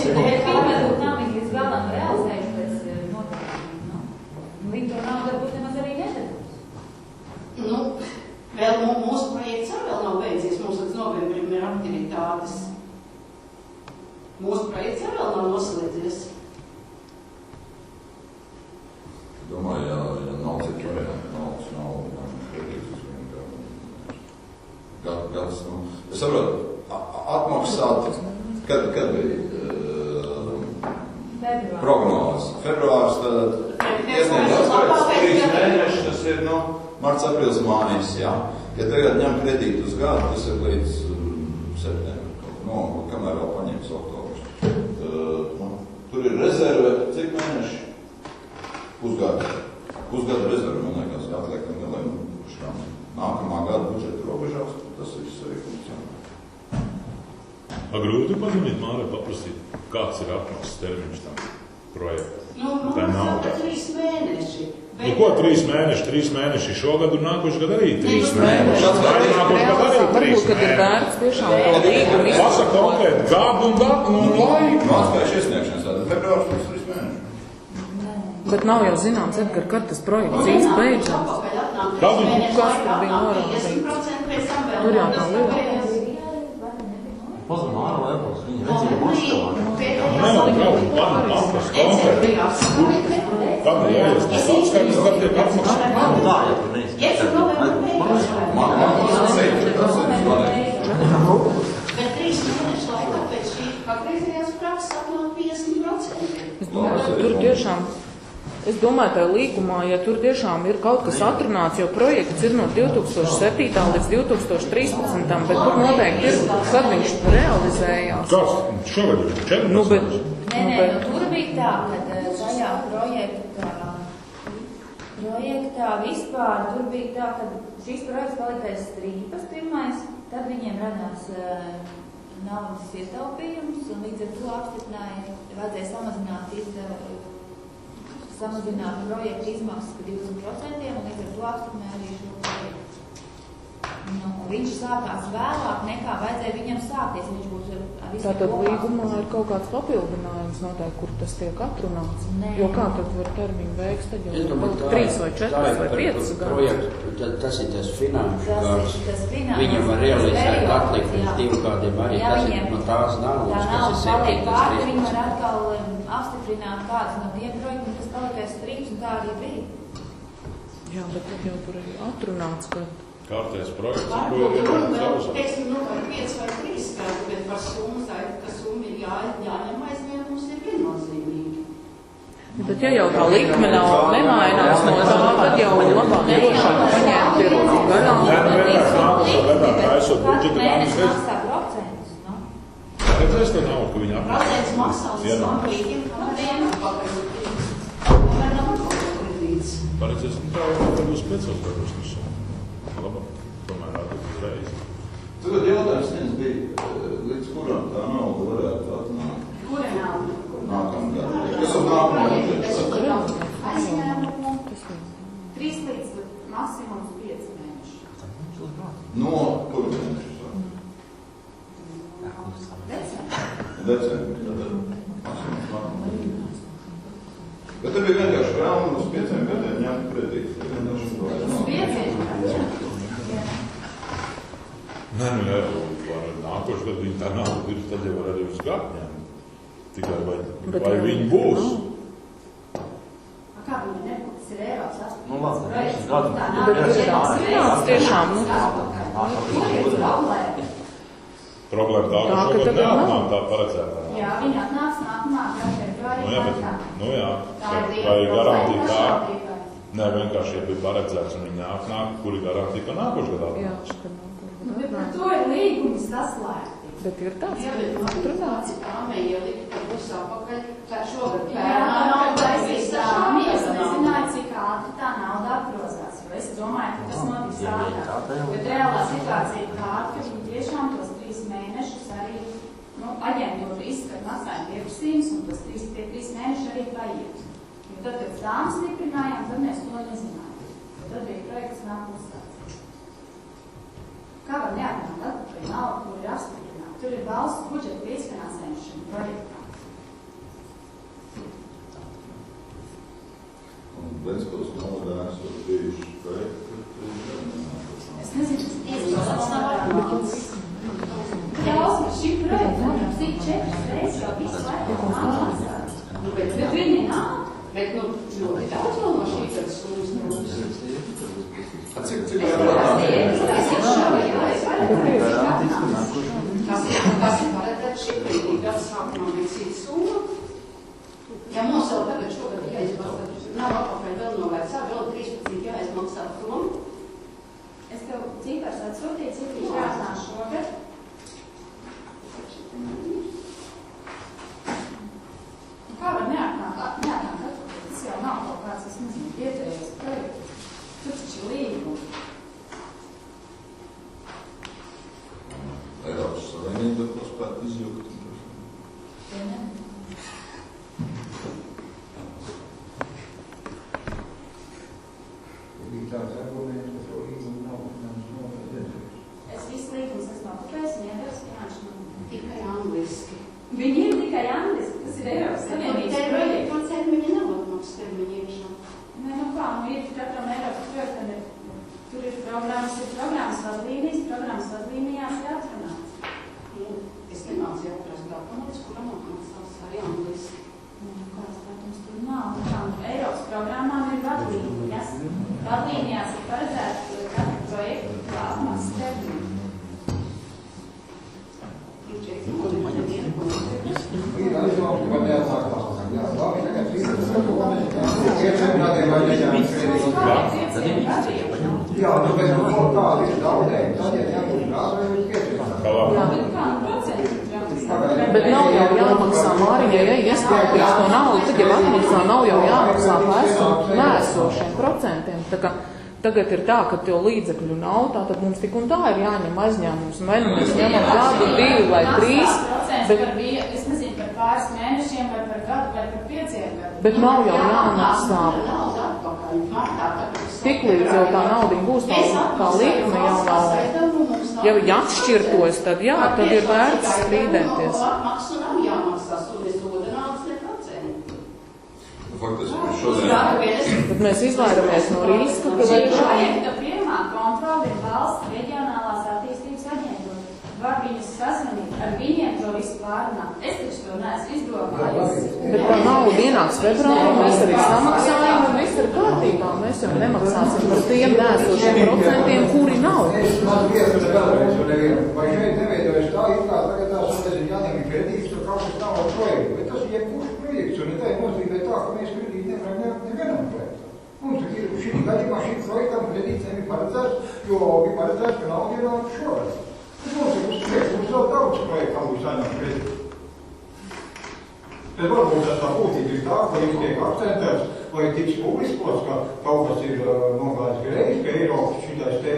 ir Varbūt nav viņi līdz galam realizējuši pēc noteikumiem. Līdz to nav varbūt nemaz arī nedarbos. Vēl mūsu projekts arī vēl nav beidzies. Mums līdz novembrim ir aktivitātes. Mūsu projekts arī vēl nav noslēdzies. Domāju, ja nav cik varianti, nav kredītus gads. Es saprotu, atmaksāt, kad bija prognozes. Februārs, tad iesniedz 3 mēneši, tas ir, marts, aprils, mānijas, jā. Ja tagad ņem kredītu uz gadu, tas ir līdz septembrim, kamēr vēl paņems oktobrs. Tur ir rezerve, cik mēneši? Pusgada rezerve, man liekas, atliekam vēl nākamā gada budžeta robežās, tas viss arī funkcionē. Grūti paziņot, Mārai, paprasīt, kāds ir atmaksas termiņš tam projektam? Tā nav tā. 3 mēneši. Ko 3 mēneši? 3 mēneši šogad un nākošu gadu arī 3 mēneši. Varbūt, kad ir vērts tiešām to līgumu izpildīt. Pasaka konkrēti, gadu un laiku. Atspējuši iesniegšanas tāda. Februārs mums 3 mēneši. Bet nav jau zināms, Edgar, kad tas projekts īsti beidzās. Kas tur bija norādīts? Tur jau tā liela. Pozum Māra Lēpos, viņa redzīja Moskavā. Tad jāies, tas atskaits, tad tiek atmaksāt. Tā, ja tu neizskatās. Bet 3 mēnešu laikā pēc šī patreizējās prakses atnāk 50%. Es domāju, ka tur tiešām, es es domāju, tā līgumā, ja tur tiešām ir kaut kas atrunāts, jo projekts ir no 2007. līdz 2013. Bet tur noteikti ir, kad viņš realizējās. Kāds? Šogad ir 14. Nu, bet, Nē, tur bija tā, ka šajā projektā vispār tur bija tā, ka šis projekts palīdzēs strīpas pirmais, tad viņiem radās naudas ietaupījums, un līdz ar to apstiprināja, vajadzēja samazināt projektu izmaksas par 20%, un līdz ar to apstiprināja arī šo projektu. Nu, viņš sākās vēlāk nekā vajadzēja viņam sākties, viņš būs ar visu tātad līgumā ir kaut kāds papildinājums noteikti, kur tas tiek atrunāts. Nē. Jo kā tad var termiņu veiks, tad jau vēl 3 vai 4 vai 5 gadu. Tas ir tas finanšu gars. Viņam Viņam var realizēt atlikt līdz 2 gadiem arī. Tas ir no tās naudas, kas ir 7. Viņi var atkal apstiprināt kāds no tiem projektiem, kas palikais strīps, un tā arī bija. Jā, bet tad jau tur ir atrunāts, ka kārtējs projekts, ko ir vienmēr, teiksim, nu, par 5 vai 3 gadu, bet par summu, ka summa ir jāņem aizņēmums, ir viennozīmīgi. Bet ja jau tā likme nav nemainās no tā, tad jau labāk drošāk paņēmt ir garām. Mēnesis maksā procentus, nu. Redzēs to naudu, ka viņi apmēr? Procents maksā uz bankrītiem, kamēr vienam pakaļ. Kamēr nav pakaļ kredīts. Paredzēs, tā jau būs 5 gadus. Labāk, tomēr rādīt uzreiz. Tagad jautājums bija, līdz kuram tā nauda varētu atnākt? Kura nauda? Nākamgad. Kas uz nākamgad? Aizņēmumu 3 līdz maksimums 5 mēneši. No kuru mēnešu? Decembris. Bet te bija vienkārši vēlme uz 5 gadiem ņemt kredītu. Nē, nu jā, var nākošu gadu viņi tā nauda ir, tad jau var arī uz gadu ņemt. Tikai vai viņi būs? Kā viņi nebūs? Tas ir Eiropas aspekts. Nu labi, uz gadu. Bet tiešām, nu. Problēma tā, ka šogad neatnāk tā paredzētā. Jā, viņi atnāks nākamā gada. Nu jā, bet, nu jā, vai garantija tā? Nē, vienkārši, ja bija paredzēts un viņi atnāk, kuri garantija, ka nākošu gadu atnāks? Bet par to ir līgums saslēgti. Bet ir tāds, jā, bet atrunāts. Tāmē ielikt, ka būs apakaļ, ka šogad Jā, nauda aizsīsām, es nezināju, cik ātri tā nauda apgrozās, jo es domāju, ka tas notiks ātrāk. Bet reālā situācija ir tāda, ka viņi tiešām tos 3 mēnešus arī, nu, aģentūra izskat maksājuma pieprasījums, un tos 3 mēneši arī paiet. Jo tad, kad tām stiprinājām, tad mēs to nezinājām. Tad bija projekts nāk uzstāts. Kā var neatnākt atpakaļ naudu, kur ir apstiprināt? Tur ir valsts budžeta līdzfinansējums šim projektam. Un Ventspils novadā esot bijuši projekti, Es nezinu, tas nav atnāks. Daudz, šī projekta nav cik 4 reizes jau visu laiku nav maksāts. Bet viņi nav. Bet, nu, ļoti daudz vēl no šī gada summas nebūs. Cik Tas ir paredzēts šī brīdī, gada sākumā bija cita summa. Ja mums vēl tagad šogad jāizmaksā, nav apakaļ vēl no vecā, vēl 13 jāizmaksā prom. Es tev cipars atsūtīju, cik viņš jāatnāk šogad. Kā var neatnāk atpakaļ? Tas jau nav kaut kāds, es nezinu, vietējais projekts. Tur taču ir līgumi. Eiropas Savienība to spētu izjūt. Es visu līgumus esmu okupējis un iedevis finanšu nomu. Tikai angliski. Viņi ir tikai angliski, tas ir Eiropas Savienības projekts. Man termiņi nav atmaks termiņi iekšā. Nē, nu kā, nu ir katram Eiropas projektam ir, tur ir programmas vadlīnijās ir atrunāts. Es nemācīju atrast dokumentus, kuram atmaksās arī angliski. Kāds, protams, tur nav. Eiropas programmām ir vadlīnijas. Vadlīnijās ir paredzēts katru projektu kā atmaksas termiņu. Ir aizdomās, ka neatnāk. Jā, labi, tagad 3 mēneši. Jā, nu, bet kāda ir zaudējumi, tad ir jābūt gāzēju Bet nav jau jāmaksā Māriņai, ja ieskaitīts to naudu, tad jau atmaksā nav jau jāmaksā nēsošiem procentiem. Tā kā tagad ir tā, ka tev līdzekļu nav, tātad mums tik un tā ir jāņem aizņēmums. Vai nu mēs ņemam gadu, 2 vai 3, bet... Es nezinu, par pāris mēnešiem, vai par gadu, vai par 5 gadiem. Bet nav jau jāmaksā. Tiklīdz jau tā nauda būs tā likme jau nav. Ja atšķirtos, tad jā, tad ir vērts strīdēties. Bet mēs izvairamies no riska, ka šī projekta pirmā kontrola ir valsts reģionālās attīstības aģentūra. Var viņas sazvanīt, ar viņiem to visu pārunāt. Es taču to neesmu izdomājis. Bet tā nauda ienāks februārī, mēs arī samaksājam un viss ir kārtībā. Mēs jau nemaksāsim par tiem nēsošiem procentiem, kuri nav. Es mazliet vēlreiz, vai šeit neveidojas tā, it kā tagad tās jāņem kredītus, ka kaut kas nav ar projektu. Bet tas ir jebkurš projekts, un tā ir nozīmē tā, ka mēs kredīti nevaram nevienam projektam. Mums ir šī gadījumā šī projektam kredīts nebija paredzēts, jo bija paredzēts, ka nauda ir šoreiz. Mums vēl daudz projektām būs saņemt kredītu. Bet varbūt tas tā būtība ir tā, ka viņš tiek akcentēts, vai tiks publiskots, ka kaut kas ir nogājis greizi, ka Eiropas šitais te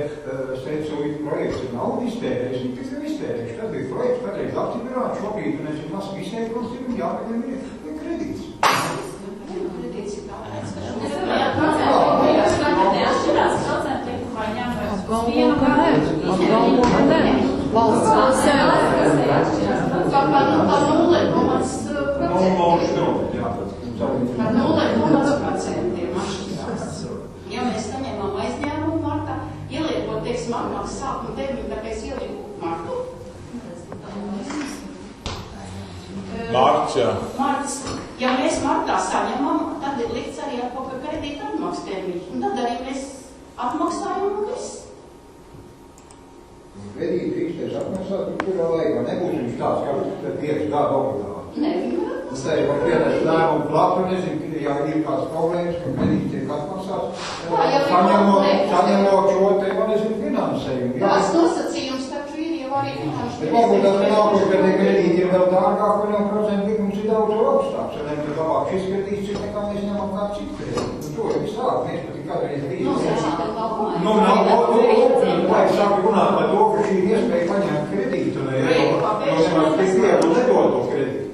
steidzīgi projekts ir naudu iztērējis, un tikai iztērējis. Tad bija projekts, patreiz aktivirāt, šobrīd, un es esmu izteikums, ir jāpakaļ ir kredīts. Kredīts ir kāpēc, ka Apgalvo, ka ne. Valsts kasē. Par 0,0% ja mēs saņemam aizņēmumu martā, ieliekot, teiksim, atmaksas sākuma termiņu, tāpēc ielieku martu. Marts, jā. Marts. Ja mēs martā saņemam, tad ir likts arī atpakaļ kredīta atmaksas termiņu. Un tad arī mēs atmaksājam un viss. Kredīti fiksēs atmaksāt, kurā laikā nebūs viņš tāds, kā 5 gadu obligāti. Nevienmēr. Tas tā ir var pienest lēmumu platu, nezinu, ja ir kāds problēmas, ka kredīti tiek atmaksāts, saņemot šo te, man nezinu, finansējumu. Tās nosacījums taču ir jau arī finanšu. Bet varbūt tas nākot, ka tie kredīti ir vēl dārgāk, un jau procentu likums ir daudz augstāks, un tad labāk šis kredīts ir nekā mēs ņemam kā citu kredītu. Un to ir visāk, mēs pat kādreiz vajag sākt runāt par to, ka šī ir iespēja paņemt kredītu, un tik viegli nedod to kredītu.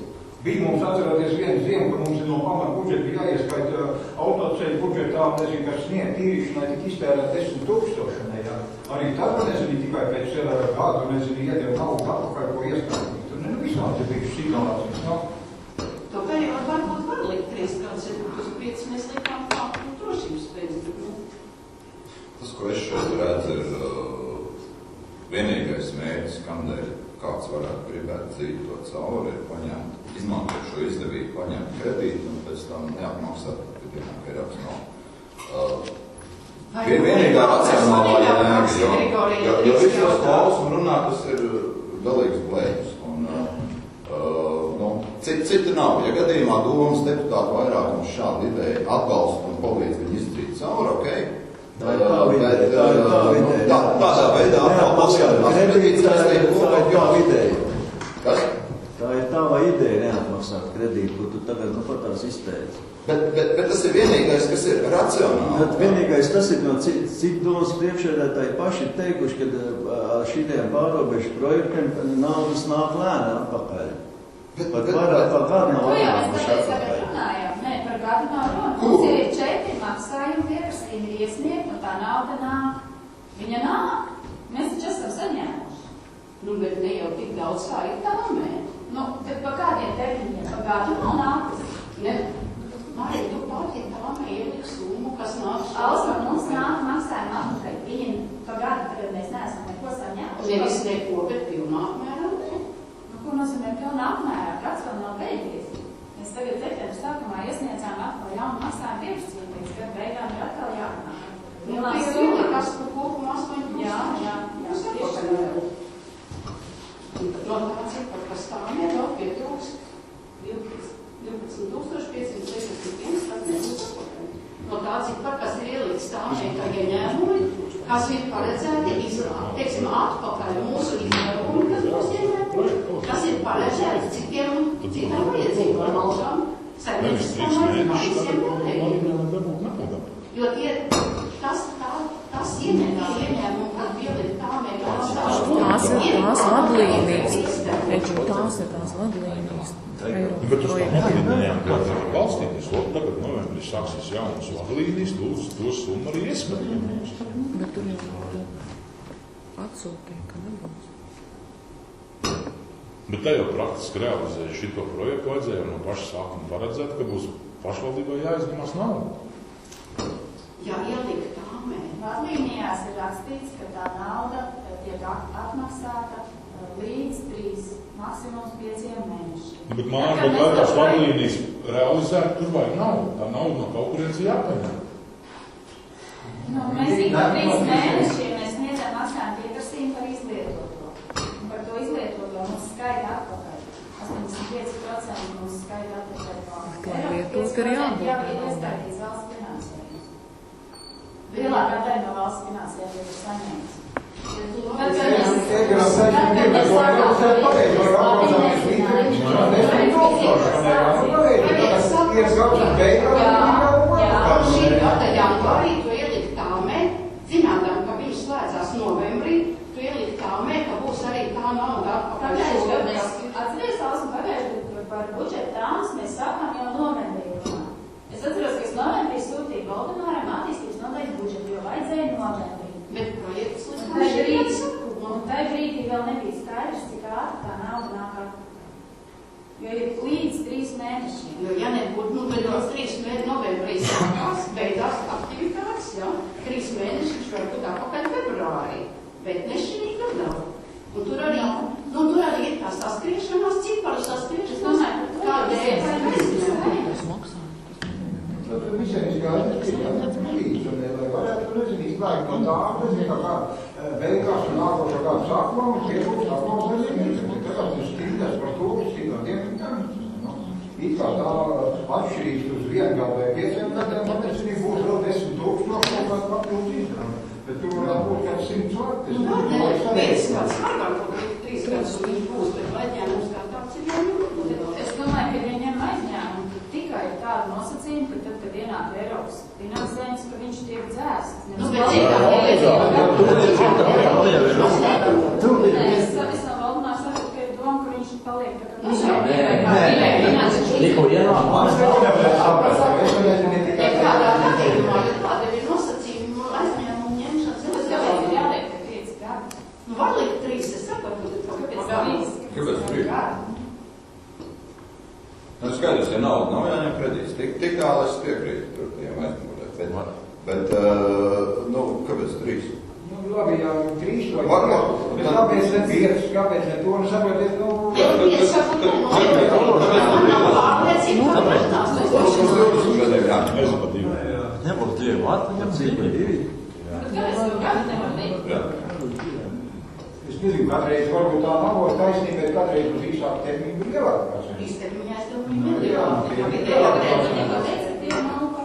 Bija mums atceroties vienu ziemu, ka mums ir no pamata budžeta jāieskaita autoceļu budžetā, nezinu, kas sniegt tīrīšanai tik iztērēt 10 000. Arī tad, nezinu, tikai pēc gadu, nezinu, iedeva naudu atpakaļ, ko ieskaitīt. Un visāds ir bijušas situācijas, no? To periodu varbūt var likt 3 gadus, uz 5 mēs likām kā drošības pēc. Tas, ko es šeit redzu, ir vienīgais mērķis, kamdēļ kāds varētu gribēt dzīt to cauri, ir paņemt, izmantot šo izdevību, paņemt kredītu un pēc tam neapmaksāt, kad ienāk Eiropas nav. Vienīgā racionālā jēga, jo viss tos klaus un runā, tas ir galīgs blēņus. Cita nav. Ja gadījumā domas deputātu vairākums šādu ideju atbalsta un palīdz viņu izdarīt cauri, ok? Tādā veidā neatmaksāt kredītus, tā ir tava ideja. Kas? Tā ir tava ideja neatmaksāt kredītu, ko tu tagad pat tās izteici. Bet tas ir vienīgais, kas ir racionāli. Bet vienīgais tas ir, no cik domas priekšsēdētāji paši ir teikuši, ka ar šitiem pārobežu projektiem naudas nāk lēni atpakaļ. Pat vairāk par gadu nav atpakaļ. Nē, par gadu nav runa. Mums ir 4 maksājumi pieprasījumi ir iesniegt, un tā nauda nāk. Viņa nāk. Mēs taču esam saņēmuši. Nu, bet ne jau tik daudz kā ir tāmē. Nu, bet pa kādiem termiņiem? Pa gadu nav nākas. Ne. Marija, tu pārtie tāmē ieliek summu, kas nāk. Alsa, mums nāk maksājumi atpakaļ. Viņi pa gadu tagad mēs neesam neko saņēmuši. Nevis neko, bet pilnā apmērā. Ko nozīmē pilnā apmērā? Kāds vēl nav beidzies? Mēs tagad septembra sākumā iesniedzām atkal jaunu maksājumu pieprasījumu, līdz gada beigām ir atkal jāpanāk. Kas par kopumā 8 Jā. Un tad no tā cipar, kas tām ir, vēl pietrūks 12,561, tad nebūs atpakaļ. No tā cipar, kas ir ielikts tām, ka ieņēmumi, kas ir paredzēti izrādi, teiksim, atpakaļ mūsu izdevumi, kas būs ieņēmumi, kas ir paredzēti citām vajadzībām valstām, saimnieciskām un visiem pārējiem. Jo tas ieņēmumi, kad pielikt tāmē, tās vadlīnijas. Tās ir tās vadlīnijas. Bet uz tām vadlīnijām, kāds ir balstīties, tagad novembrī sāksies jaunas vadlīnijas, to summu arī ieskatījums. Bet tur jau atsūtīja, ka nebūs. Bet tā jau praktiski realizēja šito projektu, vajadzēja no paša sākuma paredzēt, ka būs pašvaldībai jāizņemās naudu. Jā, ielikt tāmē. Vadlīnijās ir rakstīts, ka tā nauda tiek atmaksāta līdz 3, maksimums 5 mēnešiem. Bet lai tās vadlīnijas realizētu, tur vajag naudu. Tā nauda no kaut kurienes jāpaņem. Mēs ik par 3 mēnešiem mēs sniedzam maksājumu pieprasījumu par izlietoto. Un par to izlietoto mums skaita atpakaļ. 85% mums skaita atpakaļ. Lietot ir jābūt. Jā, ir iestātīs valsts finansējums. Lielākā daļa no valsts finansējuma ir saņemts. Zinām, ka viņš slēdzās novembrī, tu ielikt tāmē, ka būs arī tā nauda atpakaļ. Atceries, Alsma, pagājuši par budžeta tāmas mēs sākām jau novembrī. Es atceros, ka es novembrī sūtīju Valdemāram attīstības nodaļas budžetu, jo vajadzēja novembrī. Bet projekts un tai brīdī vēl nebija skaidrs, cik ātri tā nauda nāk atpakaļ. Jo ir līdz 3 mēnešiem. Jo, ja nebūtu, bet no 3 novembrī sākās, beidās aktivitātes, jā, 3 mēneši var būt apakaļ februārī, bet ne šī gadā. Un tur arī ir tā saskriešanās, ciparu saskriešanās, kādēļ mēs maksājam. Tad visiem ir skaidrs, ka jābūt palīdz, un lai varētu, izslēgt no tā, kā beigās un nākošā kādu sākumā, mums iegūst aplausos arī tagad ir strīdās par to, kas ir no 10 gadiem. It kā tā atšķirības uz 1 gadu vai 5 gadiem, tāpēc arī būs vēl 10 000 kaut kāds papildus izdarām. Bet tur varētu būt kāds 100 vārtis. Viens kāds smagāk, ka 3 gadus viņš būs, bet aizņēmums kā tāds ir jāņem. Es domāju, ka viņiem aizņēmumu tikai ir tāda nosacījuma, ka tad, kad ienāk Eiropas finansējums, ka viņš tiek dzēsts. Es no Valdemāra saku, ka ir doma, ka viņš paliek tā kā Tikko ienāk. Kāda ir nosacījuma aizņēmumu ņemšanas? Es kāpēc ir jāliek, ka 5 gadi? Nu, var likt 3, es saprotu, kāpēc 3? Kāpēc 3? Nu, skaidrs, ja nauda nav jāņem kredīts. Tik tālu es piekrītu tur tiem aizmūrēt. Bet, kāpēc 3? Nu, labi, jā, 3 vai 5. Bet kāpēc ne 5? Kāpēc ne to? Nu, saprotiet, Nebūs 2 vārti, bet 2. Es nezinu, katreiz varbūt tā nav taisnība, bet katreiz uz īsāku termiņu ir lielāka. Īstermiņā es domāju,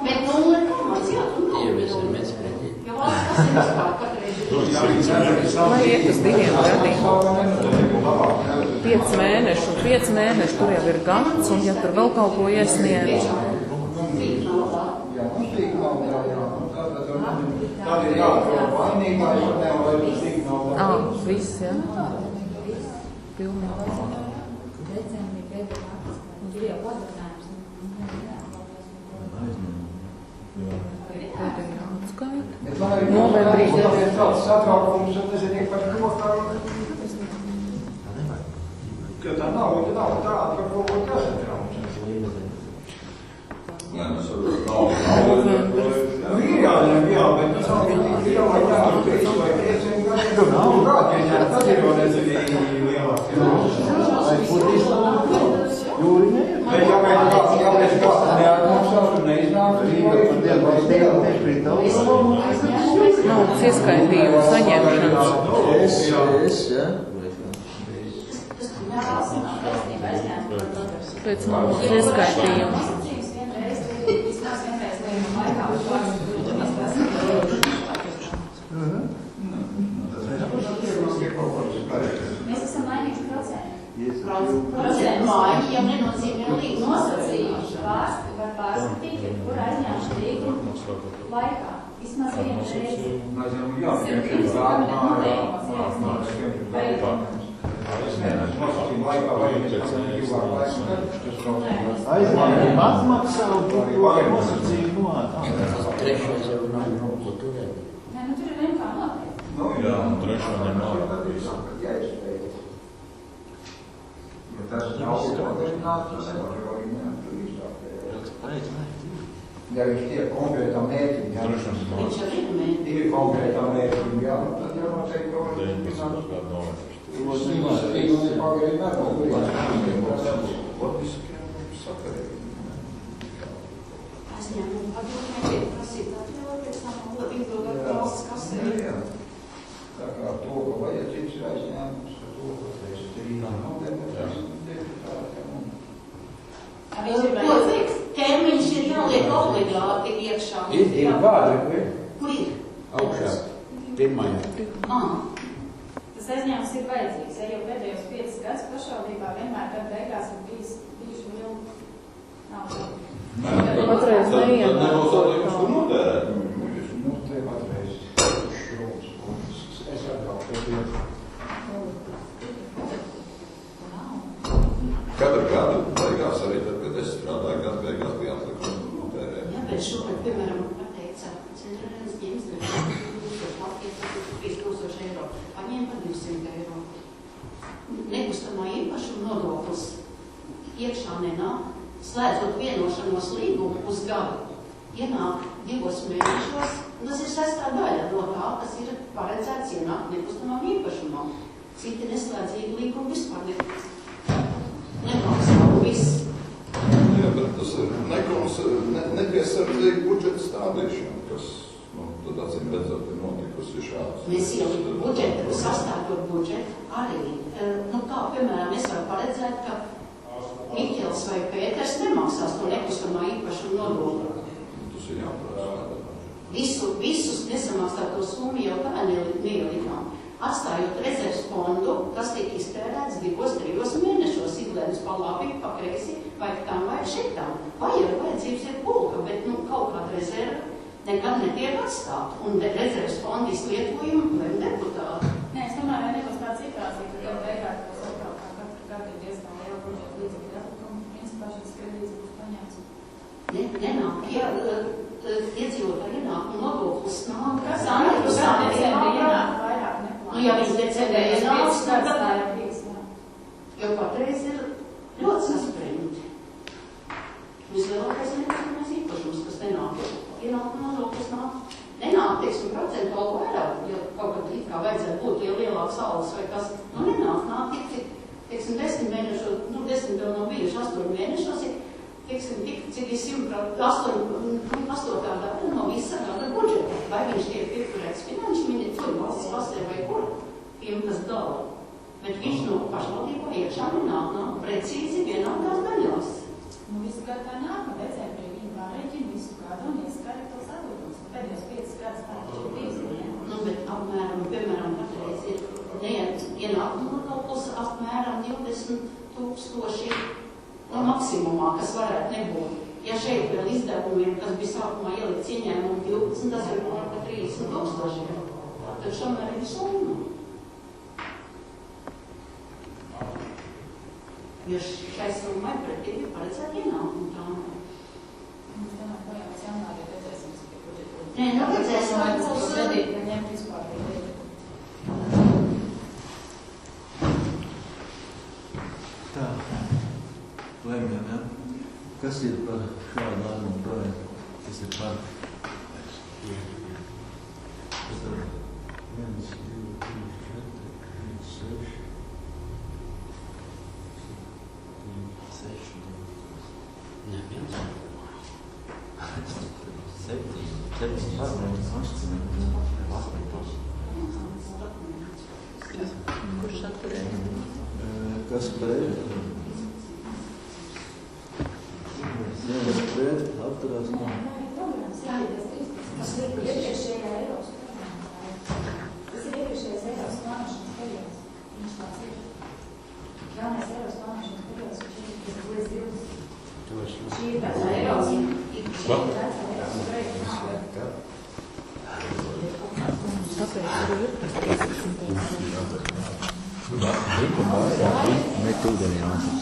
bet 0 komats, jā, tu nav. Jo valsts tas ir vispār katreiz. Lai iet uz 2 gadiem. 5 mēneši, un 5 mēneši tur jau ir gads, un ja tur vēl kaut ko iesniedz. Tad ir jāatrod vainīgā, jo nevar stīk nav. Viss, jā. Pilnīgi. Pēdējā atskaita. Novembrī. Tāds satraukums, un neziniet par to, ka tā nav tāda, par ko jāsatrauc. Nē, mēs varam Ir jāņem, jā, bet tas nav jāņem 3 vai 5 gadiem. Tas ir jau nezinīgi lielāks. Bet ja mēs kāds neatmaksās un neiznāk, Naudas ieskaitījumu saņemšanas. Pēc naudas ieskaitījuma. Aizņēmumi atmaksā un to nosacījumu Trešais jau nav ko turēt. Nē, nu tur ir vienkā noteikti. Jā, un trešo ņem ārā visu. Ja tas nav padarināts, tas nevar jau arī ja viņš tiek konkrētām mērķim, jā. Viņš jau ir mērķi. Ir konkrētām mērķim, jā, tad jau noteikti to 19 gadu novērst. Aizņēmumu padomē, kas ir atļauj, pēc tam ilgāk valsts kasē. Tā kā to, ka vajadzīgs ir aizņēmums, ar to, ka reiz trīnā nav Ko teiks? Termiņš ir jāliek obligāti iekšā. Ir vārdi, Kur ir? augšā, pirmajā. Tas aizņēmums ir vajadzīgs, ja jau pēdējos 5 gadus pašvaldībā vienmēr tad beigās ir bijuši liela nauda. Patreiz neienāk. Tad nebūs atliekums, kur notērēt. Nu, te patreiz šrūms, es atļauju. Katru gadu beigās arī tad, kad es strādāju, gadu beigās bija atlikums, kur notērēt. Jā, bet šogad, piemēram, pateica, centrālais ņems 5000 eiro, paņēma par 200 eiro. Nekustamā īpašuma nodoklis iekšā nenāk, slēdzot vienošanos līgumu uz gadu. Ienāk 2 mēnešos, un tas ir 6. daļa no tā, kas ir paredzēts ienākt nekustamām īpašumam. Citi neslēdzīgi līgumi vispār nemaksā viss. Jā, bet tas ir nepiesardzīgi budžeta stādīšana, kas, tad acīm redzot, ir notikusi šāds. Mēs jau budžetu, sastādot budžetu arī, kā, piemēram, es varu paredzēt, ka Miķels vai Pēters nemaksās to nekustamā īpašuma nodokli. Tas ir jāprasa. Visus nesamaksāto summu jau tā neielikām. Atstājot rezerves fondu, kas tiek iztērēts 2-3 mēnešos, izlēdus pa labi, pa kreisi, vai tam vai šitām. Vajadzības ir pulka, bet kaut kāda rezerva nekad netiek atstāta. Un rezerves fonda izlietojumu vai deputāti. Nē, es domāju, vai nebūs tāda situācija, ka tev beigās būs atkal kā katru gadu ir diezgan liela budžeta līdzekļu atlikuma, principā šis kredīts būs paņemts. Nenāk, ja iedzīvotāji ienāk un nodoklis nāk, Kas decembrī ienāk vairāk neplāno? Ja viņš decembrī ienāk, tad tā ir bijis, jā. jo patreiz ir ļoti saspringti. Vislielākais nekustamais īpašums, kas nenāk, ienāk un nodoklis nāk. Nenāk, teiksim, procentuāli vairāk, jo kaut kad it kā vajadzētu būt, ja lielāks algas vai kas, nāk tik, teiksim, 10 mēnešos, 10 vēl nav bijuši, 8 mēnešos ir, teiksim, cik ir 8 daļa no visa gada budžeta. Vai viņš tiek piepurēts finanšu ministru, valsts pasē vai kur, tiem, kas dala. Bet viņš no pašvaldībā iekšā nenāk precīzi vienādās daļās. Visu gadu tā nāk, un decembrī viņi pārreķina visu gadu un ieskara tos atlikums. Pēdējos 5 gadus tā ir bijis. Bet apmēram, piemēram, patreiz ir ienākuma nodoklis apmēram 20,000 maksimumā, kas varētu nebūt. Ja šeit vēl izdevumiem, kas bija sākumā ielikts ieņēmumu 12, tas ir par 30,000. Tad šomēr ir summa. Jo šai summai pretī ir paredzēta ienākuma tā. Mums domāju, ka jau janvārī redzēsim, cik ir budžeta. Nē, redzēsim, vai būs kredīti, ka ņemt vispār kredīti. Tā, lemjam, ja? Kas ir par šādu lēmumu projektu? Kas ir par? 1, 2, 3, 4, 5, 6. 7, Kurš atturēja? Kas pret? Viens pret, atturās no. Tas ir iepriekšējā Eiropas plānošanas periods. Viņš tāds ir. Jaunais Eiropas plānošanas periods, viņš ir līdz 20. Šī ir vecā Eiropas. Šī ir vecā Eiropas projekta. Met ūdeni jāsas.